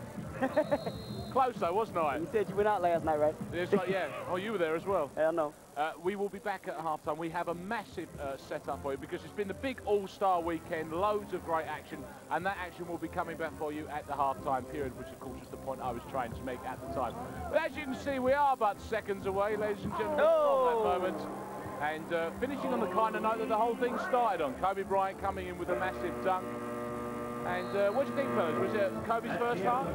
Close though, wasn't I? You said you went out last night, right? That's right, yeah. Oh, you were there as well. Hell no. We will be back at half-time. We have a massive setup for you because it's been the big all-star weekend, loads of great action, and that action will be coming back for you at the half-time period, which of course is the point I was trying to make at the time. But as you can see, we are but seconds away, ladies and gentlemen, from that moment. And finishing on the kind of note that the whole thing started on. Kobe Bryant coming in with a massive dunk. And what do you think, fellas? Was it Kobe's first half?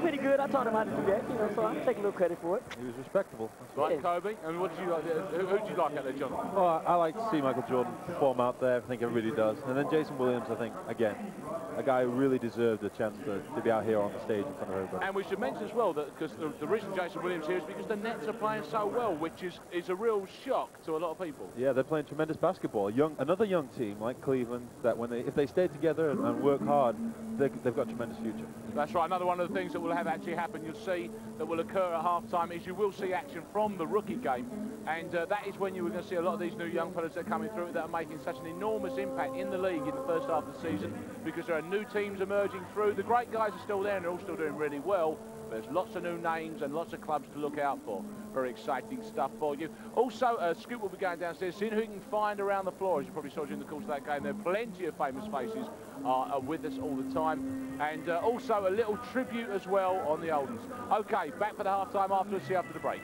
Pretty good. I taught him how to do that, you know, so I'm taking a little credit for it. He was respectable. Right, Kobe. And what did you like? Who did you like out there, John? Well, I like to see Michael Jordan perform out there. I think everybody does. And then Jason Williams, I think, again, a guy who really deserved a chance to be out here on the stage in front of everybody. And we should mention as well that because the reason Jason Williams here is because the Nets are playing so well, which is a real shock to a lot of people. Yeah, they're playing tremendous basketball. Another young team like Cleveland that if they stay together and work hard, they've got a tremendous future. That's right. Another one of the things that will have actually happen, you'll see that will occur at half-time is you will see action from the rookie game. And that is when you are going to see a lot of these new young fellas that are coming through that are making such an enormous impact in the league in the first half of the season because there are new teams emerging through. The great guys are still there and they're all still doing really well. There's lots of new names and lots of clubs to look out for. Very exciting stuff for you. Also, Scoop will be going downstairs, seeing who he can find around the floor. As you probably saw during the course of that game, there are plenty of famous faces are with us all the time. And also a little tribute as well on the Oldens. Okay, back for the half-time afterwards. See you after the break.